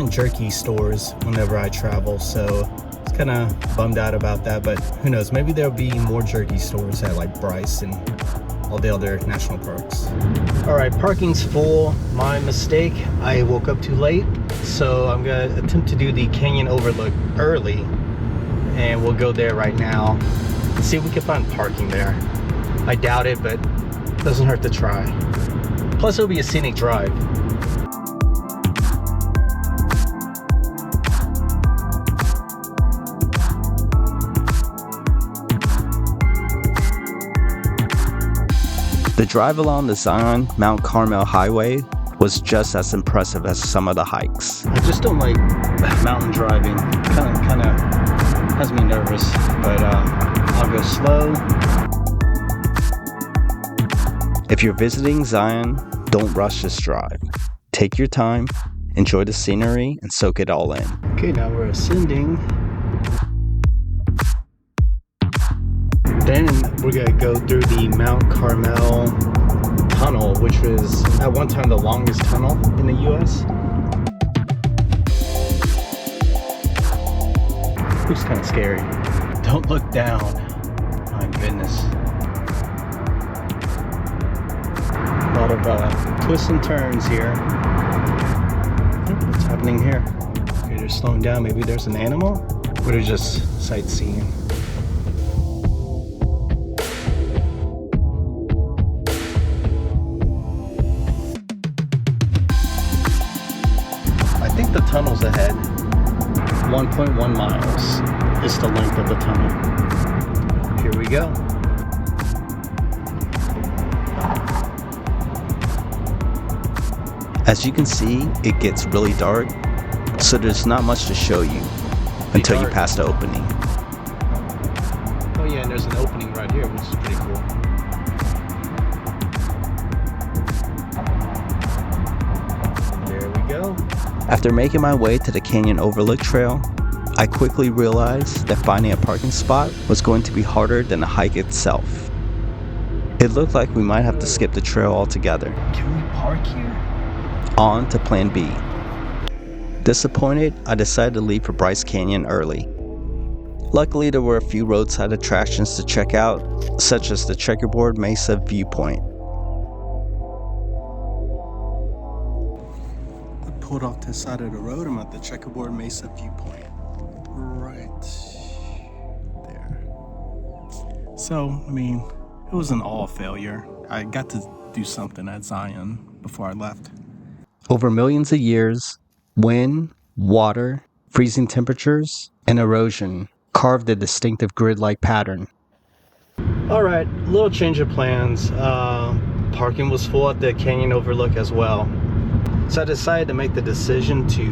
Speaker 2: jerky stores whenever I travel. So it's kind of bummed out about that, but who knows? Maybe there'll be more jerky stores at like Bryce and all the other national parks. All right, parking's full. My mistake. I woke up too late, so I'm gonna attempt to do the canyon overlook early, and we'll go there right now. See if we can find parking there. I doubt it, but it doesn't hurt to try. Plus, it'll be a scenic drive.
Speaker 1: The drive along the Zion Mount Carmel highway was just as impressive as some of the hikes.
Speaker 2: I just don't like mountain driving. Kind of has me nervous, but I'll go slow.
Speaker 1: If you're visiting Zion, don't rush this drive. Take your time, enjoy the scenery, and soak it all in.
Speaker 2: Okay, now we're ascending. Then we're gonna go through the Mount Carmel tunnel, which was at one time the longest tunnel in the US. Looks kind of scary. Don't look down. My goodness. A lot of twists and turns here. What's happening here? Okay, they're slowing down. Maybe there's an animal? Or they're just sightseeing. I think the tunnel's ahead. 1.1 miles is the length of the tunnel. Here we go.
Speaker 1: As you can see, it gets really dark, so there's not much to show you until you pass the opening.
Speaker 2: Oh yeah, and there's an opening right here, which is pretty cool. There we go.
Speaker 1: After making my way to the Canyon Overlook Trail, I quickly realized that finding a parking spot was going to be harder than the hike itself. It looked like we might have to skip the trail altogether.
Speaker 2: Can we park here?
Speaker 1: On to plan B. Disappointed, I decided to leave for Bryce Canyon early. Luckily, there were a few roadside attractions to check out, such as the Checkerboard Mesa Viewpoint.
Speaker 2: Pulled off to the side of the road. I'm at the Checkerboard Mesa Viewpoint. Right there. So, I mean, it wasn't all failure. I got to do something at Zion before I left.
Speaker 1: Over millions of years, wind, water, freezing temperatures, and erosion carved a distinctive grid-like pattern.
Speaker 2: Alright, little change of plans. Parking was full at the Canyon Overlook as well. So I decided to make the decision to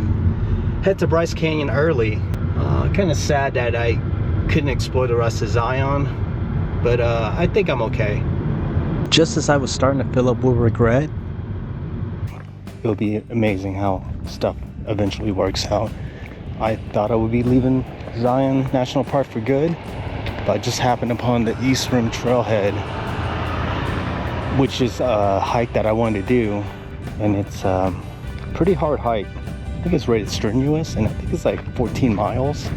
Speaker 2: head to Bryce Canyon early. Kind of sad that I couldn't explore the rest of Zion, but I think I'm okay.
Speaker 1: Just as I was starting to fill up with regret,
Speaker 2: It would be amazing how stuff eventually works out. I thought I would be leaving Zion National Park for good, but I just happened upon the East Rim Trailhead, which is a hike that I wanted to do, and it's a pretty hard hike. I think it's rated strenuous, and I think it's like 14 miles.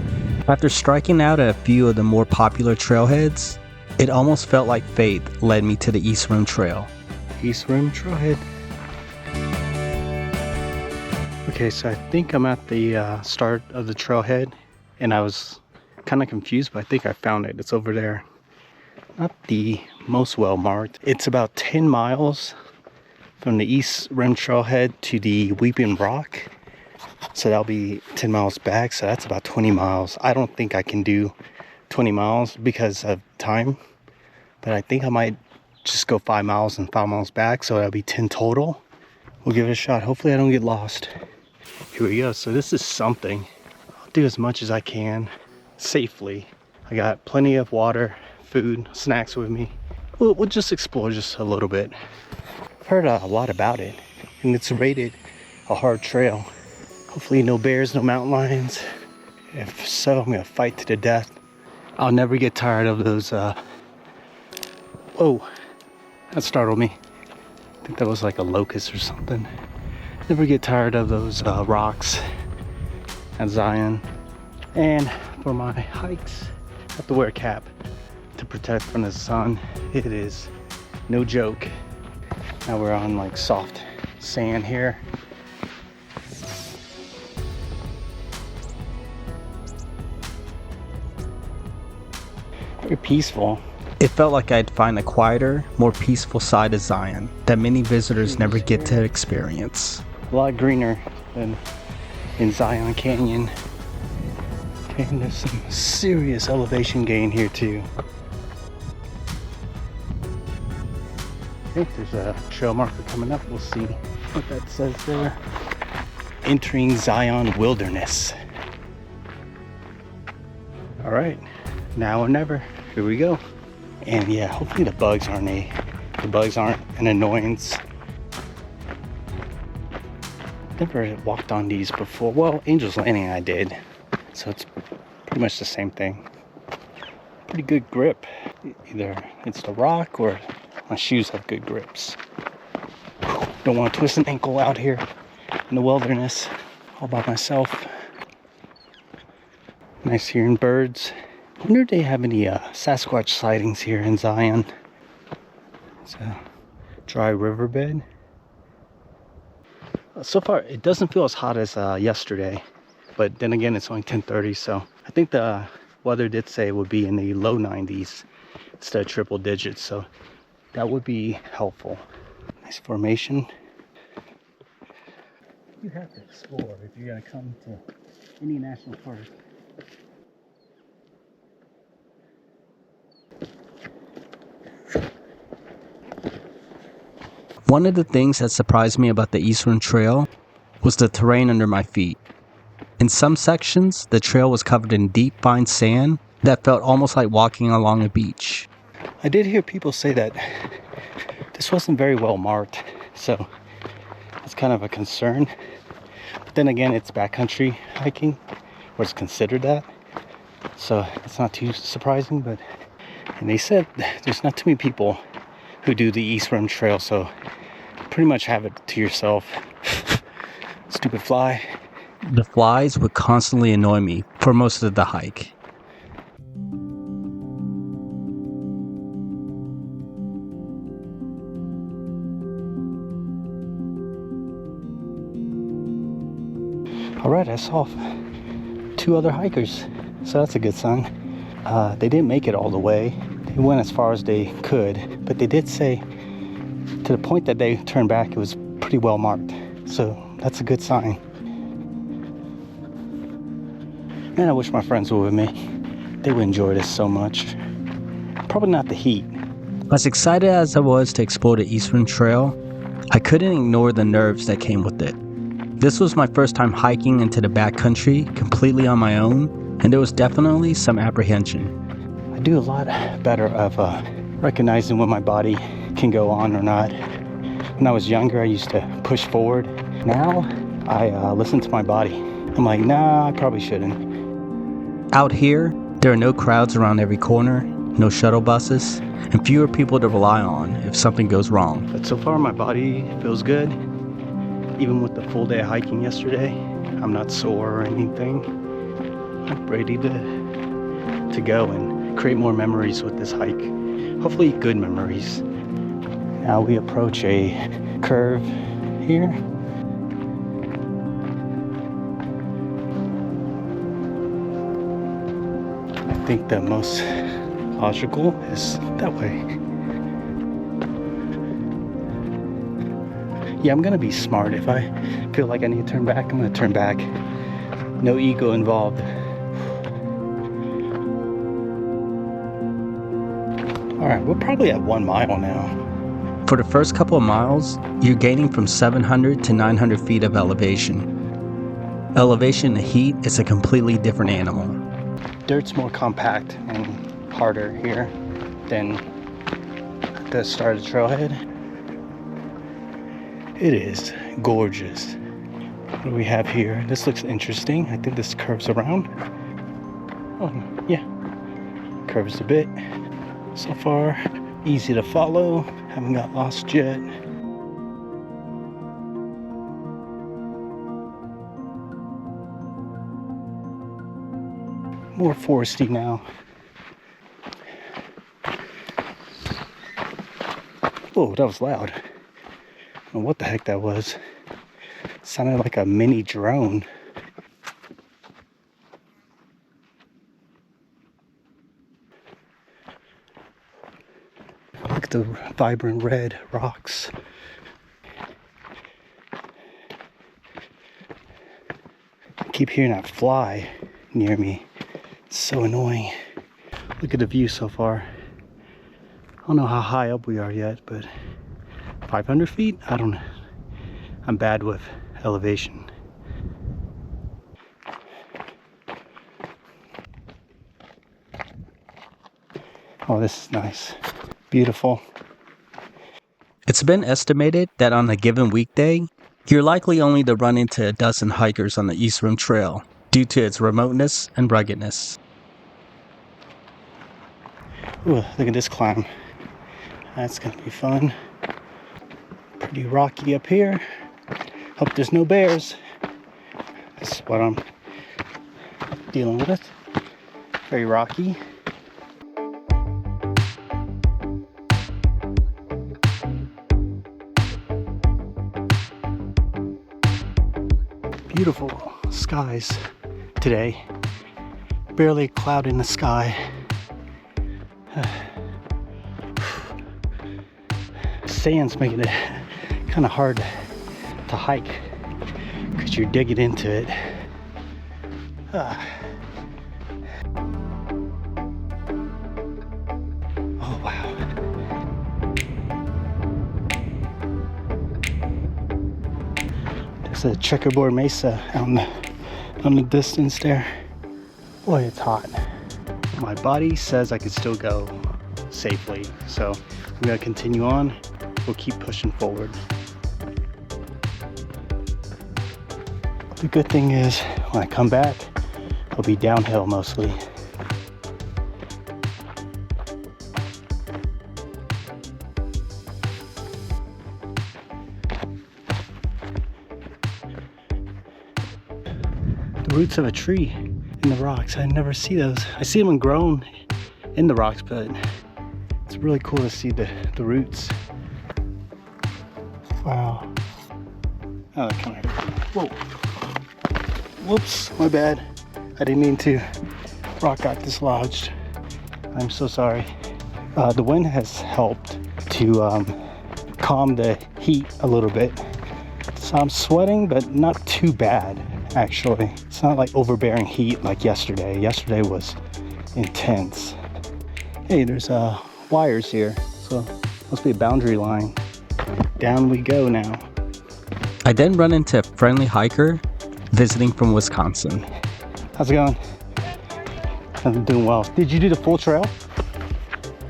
Speaker 1: after striking out at a few of the more popular trailheads, it almost felt like fate led me to the East Rim Trail.
Speaker 2: East Rim Trailhead. Okay, so I think I'm at the start of the trailhead, and I was kind of confused, but I think I found it. It's over there. Not the most well marked. It's about 10 miles from the East Rim Trailhead to the Weeping Rock. So that'll be 10 miles back, so that's about 20 miles. I don't think I can do 20 miles because of time, but I think I might just go 5 miles and 5 miles back, so that'll be 10 total. We'll give it a shot. Hopefully I don't get lost. Here we go. So this is something. I'll do as much as I can safely. I got plenty of water, food, snacks with me. We'll just explore just a little bit. I've heard a lot about it, and it's rated a hard trail. Hopefully no bears, no mountain lions. If so, I'm gonna fight to the death. I'll never get tired of those, whoa, that startled me. I think that was like a locust or something. Never get tired of those rocks at Zion. And for my hikes, I have to wear a cap to protect from the sun. It is no joke. Now we're on like soft sand here. Very peaceful.
Speaker 1: It felt like I'd find a quieter, more peaceful side of Zion that many visitors never get to experience.
Speaker 2: A lot greener than in Zion Canyon. Okay, and there's some serious elevation gain here too. I think there's a trail marker coming up. We'll see what that says there. Entering Zion Wilderness. All right, now or never. Here we go. And yeah, hopefully the bugs aren't an annoyance. Never walked on these before. Well, Angel's Landing I did, so it's pretty much the same thing. Pretty good grip. Either it's the rock or my shoes have good grips. Don't want to twist an ankle out here in the wilderness all by myself. Nice hearing birds. I wonder if they have any Sasquatch sightings here in Zion. It's a dry riverbed. So far, it doesn't feel as hot as yesterday, but then again, it's only 10:30, so I think the weather did say it would be in the low 90s instead of triple digits, so that would be helpful. Nice formation. You have to explore if you're gonna come to any national park.
Speaker 1: One of the things that surprised me about the Eastern Trail was the terrain under my feet. In some sections, the trail was covered in deep, fine sand that felt almost like walking along a beach.
Speaker 2: I did hear people say that this wasn't very well marked, so it's kind of a concern. But then again, it's backcountry hiking, or it's considered that, so it's not too surprising. But and they said there's not too many people who do the East Rim Trail, so pretty much have it to yourself. Stupid fly.
Speaker 1: The flies would constantly annoy me for most of the hike.
Speaker 2: All right, I saw 2 other hikers, so that's a good sign. They didn't make it all the way. They went as far as they could, but they did say to the point that they turned back, it was pretty well marked. So that's a good sign. Man, I wish my friends were with me. They would enjoy this so much. Probably not the heat.
Speaker 1: As excited as I was to explore the Eastern Trail, I couldn't ignore the nerves that came with it. This was my first time hiking into the backcountry completely on my own, and there was definitely some apprehension.
Speaker 2: I do a lot better of recognizing when my body can go on or not. When I was younger, I used to push forward. Now, I listen to my body. I'm like, nah, I probably shouldn't.
Speaker 1: Out here, there are no crowds around every corner, no shuttle buses, and fewer people to rely on if something goes wrong.
Speaker 2: But so far, my body feels good. Even with the full day of hiking yesterday, I'm not sore or anything. I'm ready to go and create more memories with this hike. Hopefully good memories. Now we approach a curve here. I think the most logical is that way. Yeah, I'm gonna be smart. If I feel like I need to turn back, I'm gonna turn back. No ego involved. All Alright, we're probably at 1 mile now.
Speaker 1: For the first couple of miles, you're gaining from 700 to 900 feet of elevation. Elevation in the heat is a completely different animal.
Speaker 2: Dirt's more compact and harder here than at the start of the trailhead. It is gorgeous. What do we have here? This looks interesting. I think this curves around. Oh, yeah. Curves a bit. So far, easy to follow. Haven't got lost yet. More foresty now. Whoa, that was loud. I don't know what the heck that was. Sounded like a mini drone. Look at the vibrant red rocks. I keep hearing that fly near me. It's so annoying. Look at the view so far. I don't know how high up we are yet, but 500 feet? I don't know. I'm bad with elevation. Oh, this is nice. Beautiful.
Speaker 1: It's been estimated that on a given weekday, you're likely only to run into a dozen hikers on the East Rim Trail due to its remoteness and ruggedness.
Speaker 2: Ooh, look at this climb. That's gonna be fun. Pretty rocky up here. Hope there's no bears. That's what I'm dealing with. Very rocky. Beautiful skies today. Barely a cloud in the sky. Sand's making it kind of hard to hike because you're digging into it. Oh wow. There's a Checkerboard Mesa out on the distance there. Boy, it's hot. My body says I could still go safely, so I'm gonna continue on. We'll keep pushing forward. The good thing is when I come back, I'll be downhill mostly. The roots of a tree in the rocks. I never see those. I see them grown in the rocks, but it's really cool to see the roots. Wow. Oh, that kind of hurt. Whoa. Whoops, my bad. I didn't mean to. Rock got dislodged. I'm so sorry. The wind has helped to calm the heat a little bit. So I'm sweating, but not too bad, actually. It's not like overbearing heat like yesterday. Yesterday was intense. Hey, there's wires here, so must be a boundary line. Down we go now.
Speaker 1: I then run into a friendly hiker visiting from Wisconsin.
Speaker 2: How's it going? I'm doing well. Did you do the full trail?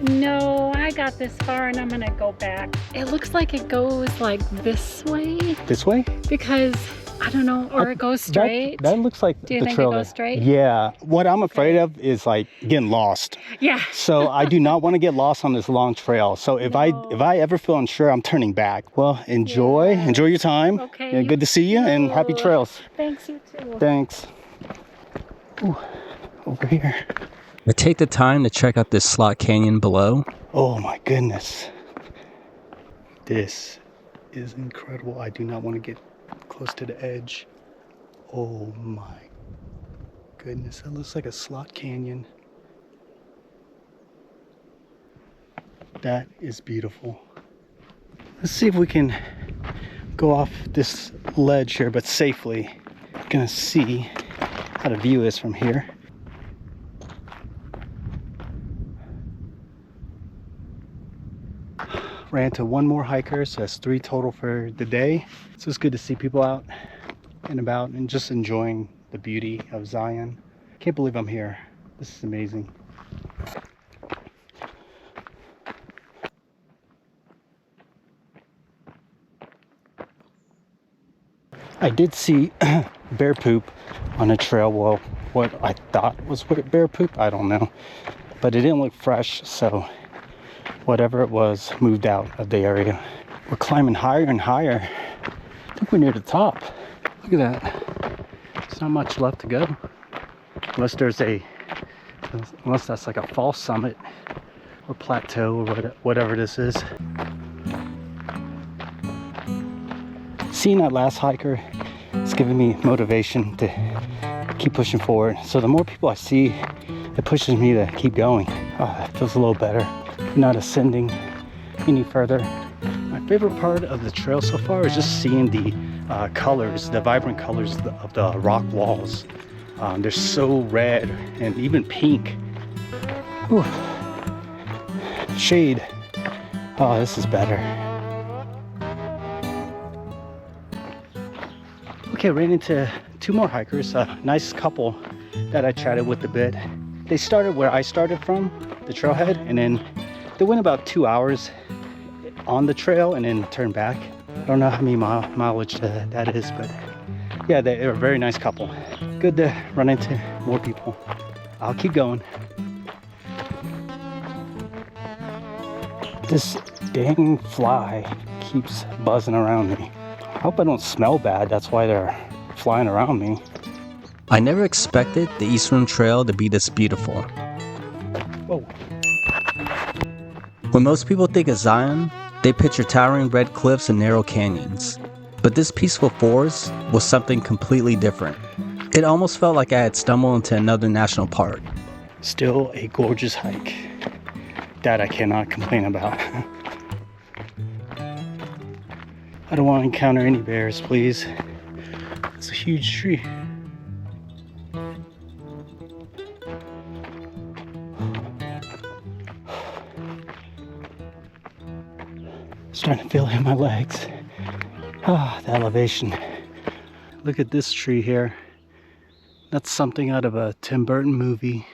Speaker 8: No, I got this far and I'm gonna go back. It looks like it goes like this way.
Speaker 2: This way?
Speaker 8: Because, I don't know, or it goes straight.
Speaker 2: That looks like
Speaker 8: Do you
Speaker 2: the
Speaker 8: think
Speaker 2: trail
Speaker 8: it goes
Speaker 2: there.
Speaker 8: straight?
Speaker 2: Yeah. What I'm afraid of is like getting lost.
Speaker 8: Yeah.
Speaker 2: So I do not want to get lost on this long trail. So if I ever feel unsure, I'm turning back. Well, enjoy your time.
Speaker 8: Okay.
Speaker 2: Yeah, good to see you and happy trails.
Speaker 8: Thanks, you too.
Speaker 2: Thanks. Ooh, over here.
Speaker 1: I take the time to check out this slot canyon below.
Speaker 2: Oh my goodness. This is incredible. I do not want to get close to the edge. Oh my goodness. That looks like a slot canyon. That is beautiful. Let's see if we can go off this ledge here, but safely. I'm gonna see how the view is from here. ran to one more hiker, so that's 3 total for the day. So it's good to see people out and about and just enjoying the beauty of Zion. Can't believe I'm here. This is amazing. I did see bear poop on a trail. Well, what I thought was bear poop, I don't know. But it didn't look fresh, so whatever it was moved out of the area. We're climbing higher and higher. I think we're near the top. Look at that. There's not much left to go. Unless that's like a false summit or plateau or whatever this is. Seeing that last hiker is giving me motivation to keep pushing forward. So the more people I see, it pushes me to keep going. It feels a little better. Not ascending any further. My favorite part of the trail so far is just seeing the colors, the vibrant colors of the rock walls. They're so red and even pink. Whew. Shade. Oh, this is better. Okay, ran into 2 more hikers, a nice couple that I chatted with a bit. They started where I started from, the trailhead, and then they went about 2 hours on the trail and then turned back. I don't know how many mileage that is, but yeah, they're a very nice couple. Good to run into more people. I'll keep going. This dang fly keeps buzzing around me. I hope I don't smell bad, that's why they're flying around me.
Speaker 1: I never expected the Eastern Trail to be this beautiful.
Speaker 2: Whoa.
Speaker 1: When most people think of Zion, they picture towering red cliffs and narrow canyons. But this peaceful forest was something completely different. It almost felt like I had stumbled into another national park.
Speaker 2: Still a gorgeous hike that I cannot complain about. I don't want to encounter any bears, please. It's a huge tree. Starting to feel it in my legs. Ah, the elevation. Look at this tree here. That's something out of a Tim Burton movie.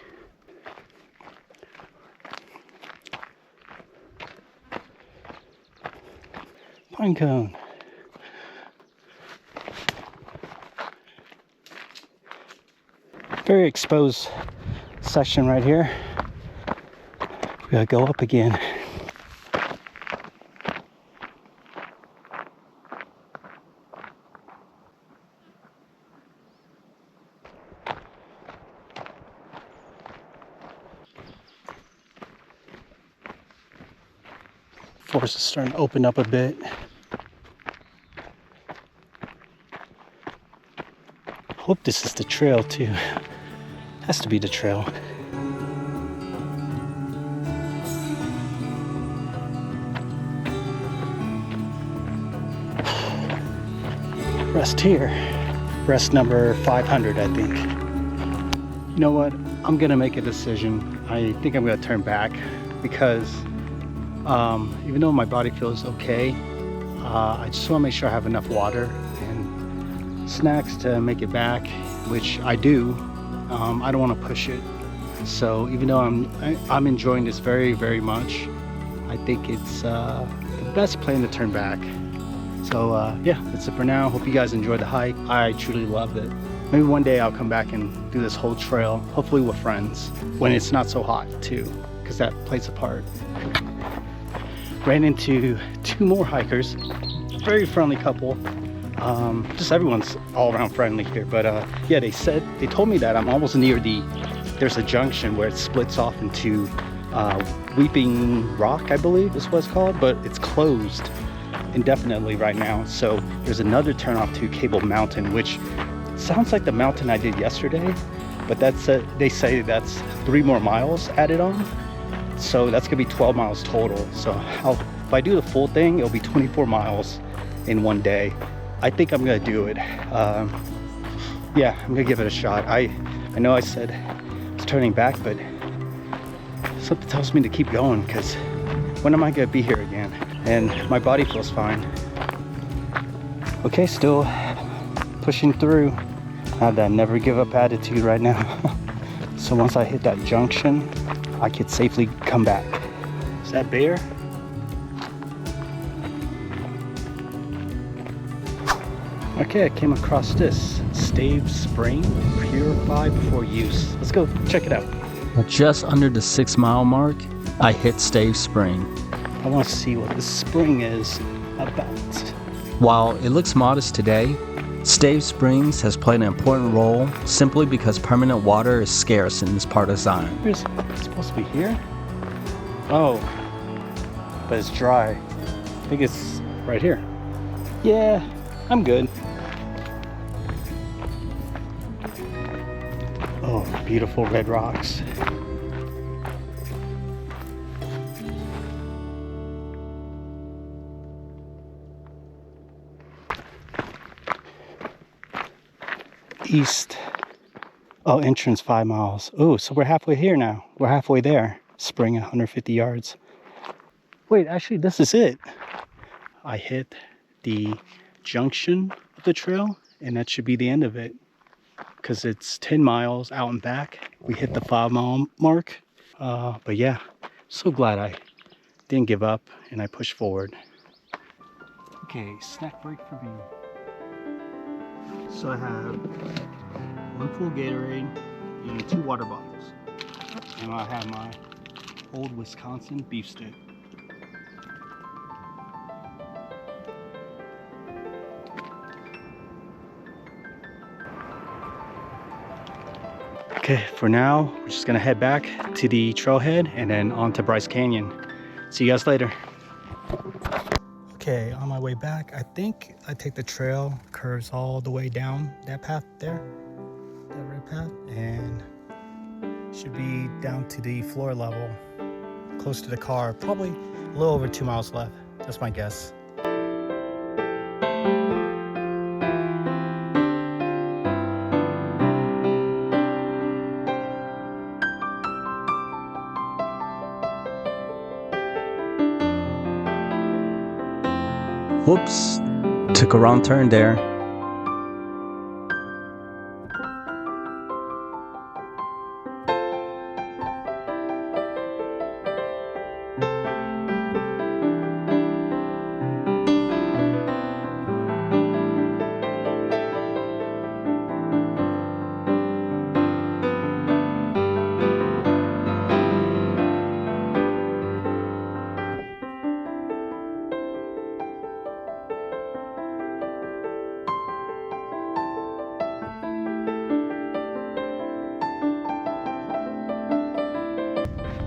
Speaker 2: Pine cone. Very exposed section right here. We gotta go up again. Forest is starting to open up a bit. Hope this is the trail too. Has to be the trail. Rest here. Rest number 500, I think. You know what? I'm gonna make a decision. I think I'm gonna turn back because even though my body feels okay, I just want to make sure I have enough water and snacks to make it back, which I do. I don't want to push it. So even though I'm enjoying this very, very much, I think it's the best plan to turn back. So yeah, that's it for now. Hope you guys enjoyed the hike. I truly loved it. Maybe one day I'll come back and do this whole trail, hopefully with friends, when it's not so hot too, because that plays a part. Ran into 2 more hikers, very friendly couple. Just everyone's all around friendly here, but yeah, they told me that I'm almost near there's a junction where it splits off into Weeping Rock, I believe is what it's called, but it's closed indefinitely right now. So there's another turnoff to Cable Mountain, which sounds like the mountain I did yesterday, but they say that's 3 more miles added on. So that's gonna be 12 miles total. So if I do the full thing, it'll be 24 miles in one day. I think I'm gonna do it. Yeah, I'm gonna give it a shot. I know I said I was turning back, but something tells me to keep going, because when am I gonna be here again? and my body feels fine. Okay, still pushing through. I have that never give up attitude right now. So once I hit that junction, I could safely come back. Is that bear? Okay, I came across this Stave Spring, purified before use. Let's go check it out.
Speaker 1: At just under the 6 mile mark, I hit Stave Spring.
Speaker 2: I want to see what this spring is about.
Speaker 1: While it looks modest today, Stave Springs has played an important role simply because permanent water is scarce in this part of Zion.
Speaker 2: It's supposed to be here? Oh, but it's dry. I think it's right here. Yeah, I'm good. Oh, beautiful red rocks. East. Oh, entrance 5 miles. Oh, so we're halfway here now. We're halfway there. Spring 150 yards. Wait, actually, this is it. I hit the junction of the trail, and that should be the end of it. Because it's 10 miles out and back. We hit the 5 mile mark. But yeah, so glad I didn't give up and I pushed forward. Okay, snack break for me. So I have 1 full Gatorade and 2 water bottles. And I have my old Wisconsin beef stick. Okay, for now, we're just gonna head back to the trailhead and then on to Bryce Canyon. See you guys later. Okay, on my way back, I think I take the trail, curves all the way down that path there, that red path, and should be down to the floor level, close to the car, probably a little over 2 miles left. That's my guess.
Speaker 1: Whoops, took a wrong turn there.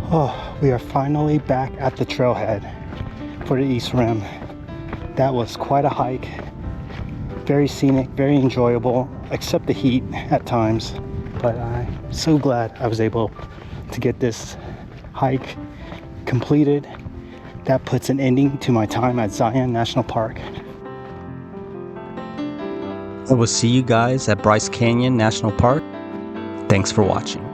Speaker 2: Oh, we are finally back at the trailhead for the East Rim. That was quite a hike. Very scenic, very enjoyable, except the heat at times. But I'm so glad I was able to get this hike completed. That puts an ending to my time at Zion National Park.
Speaker 1: I will see you guys at Bryce Canyon National Park. Thanks for watching.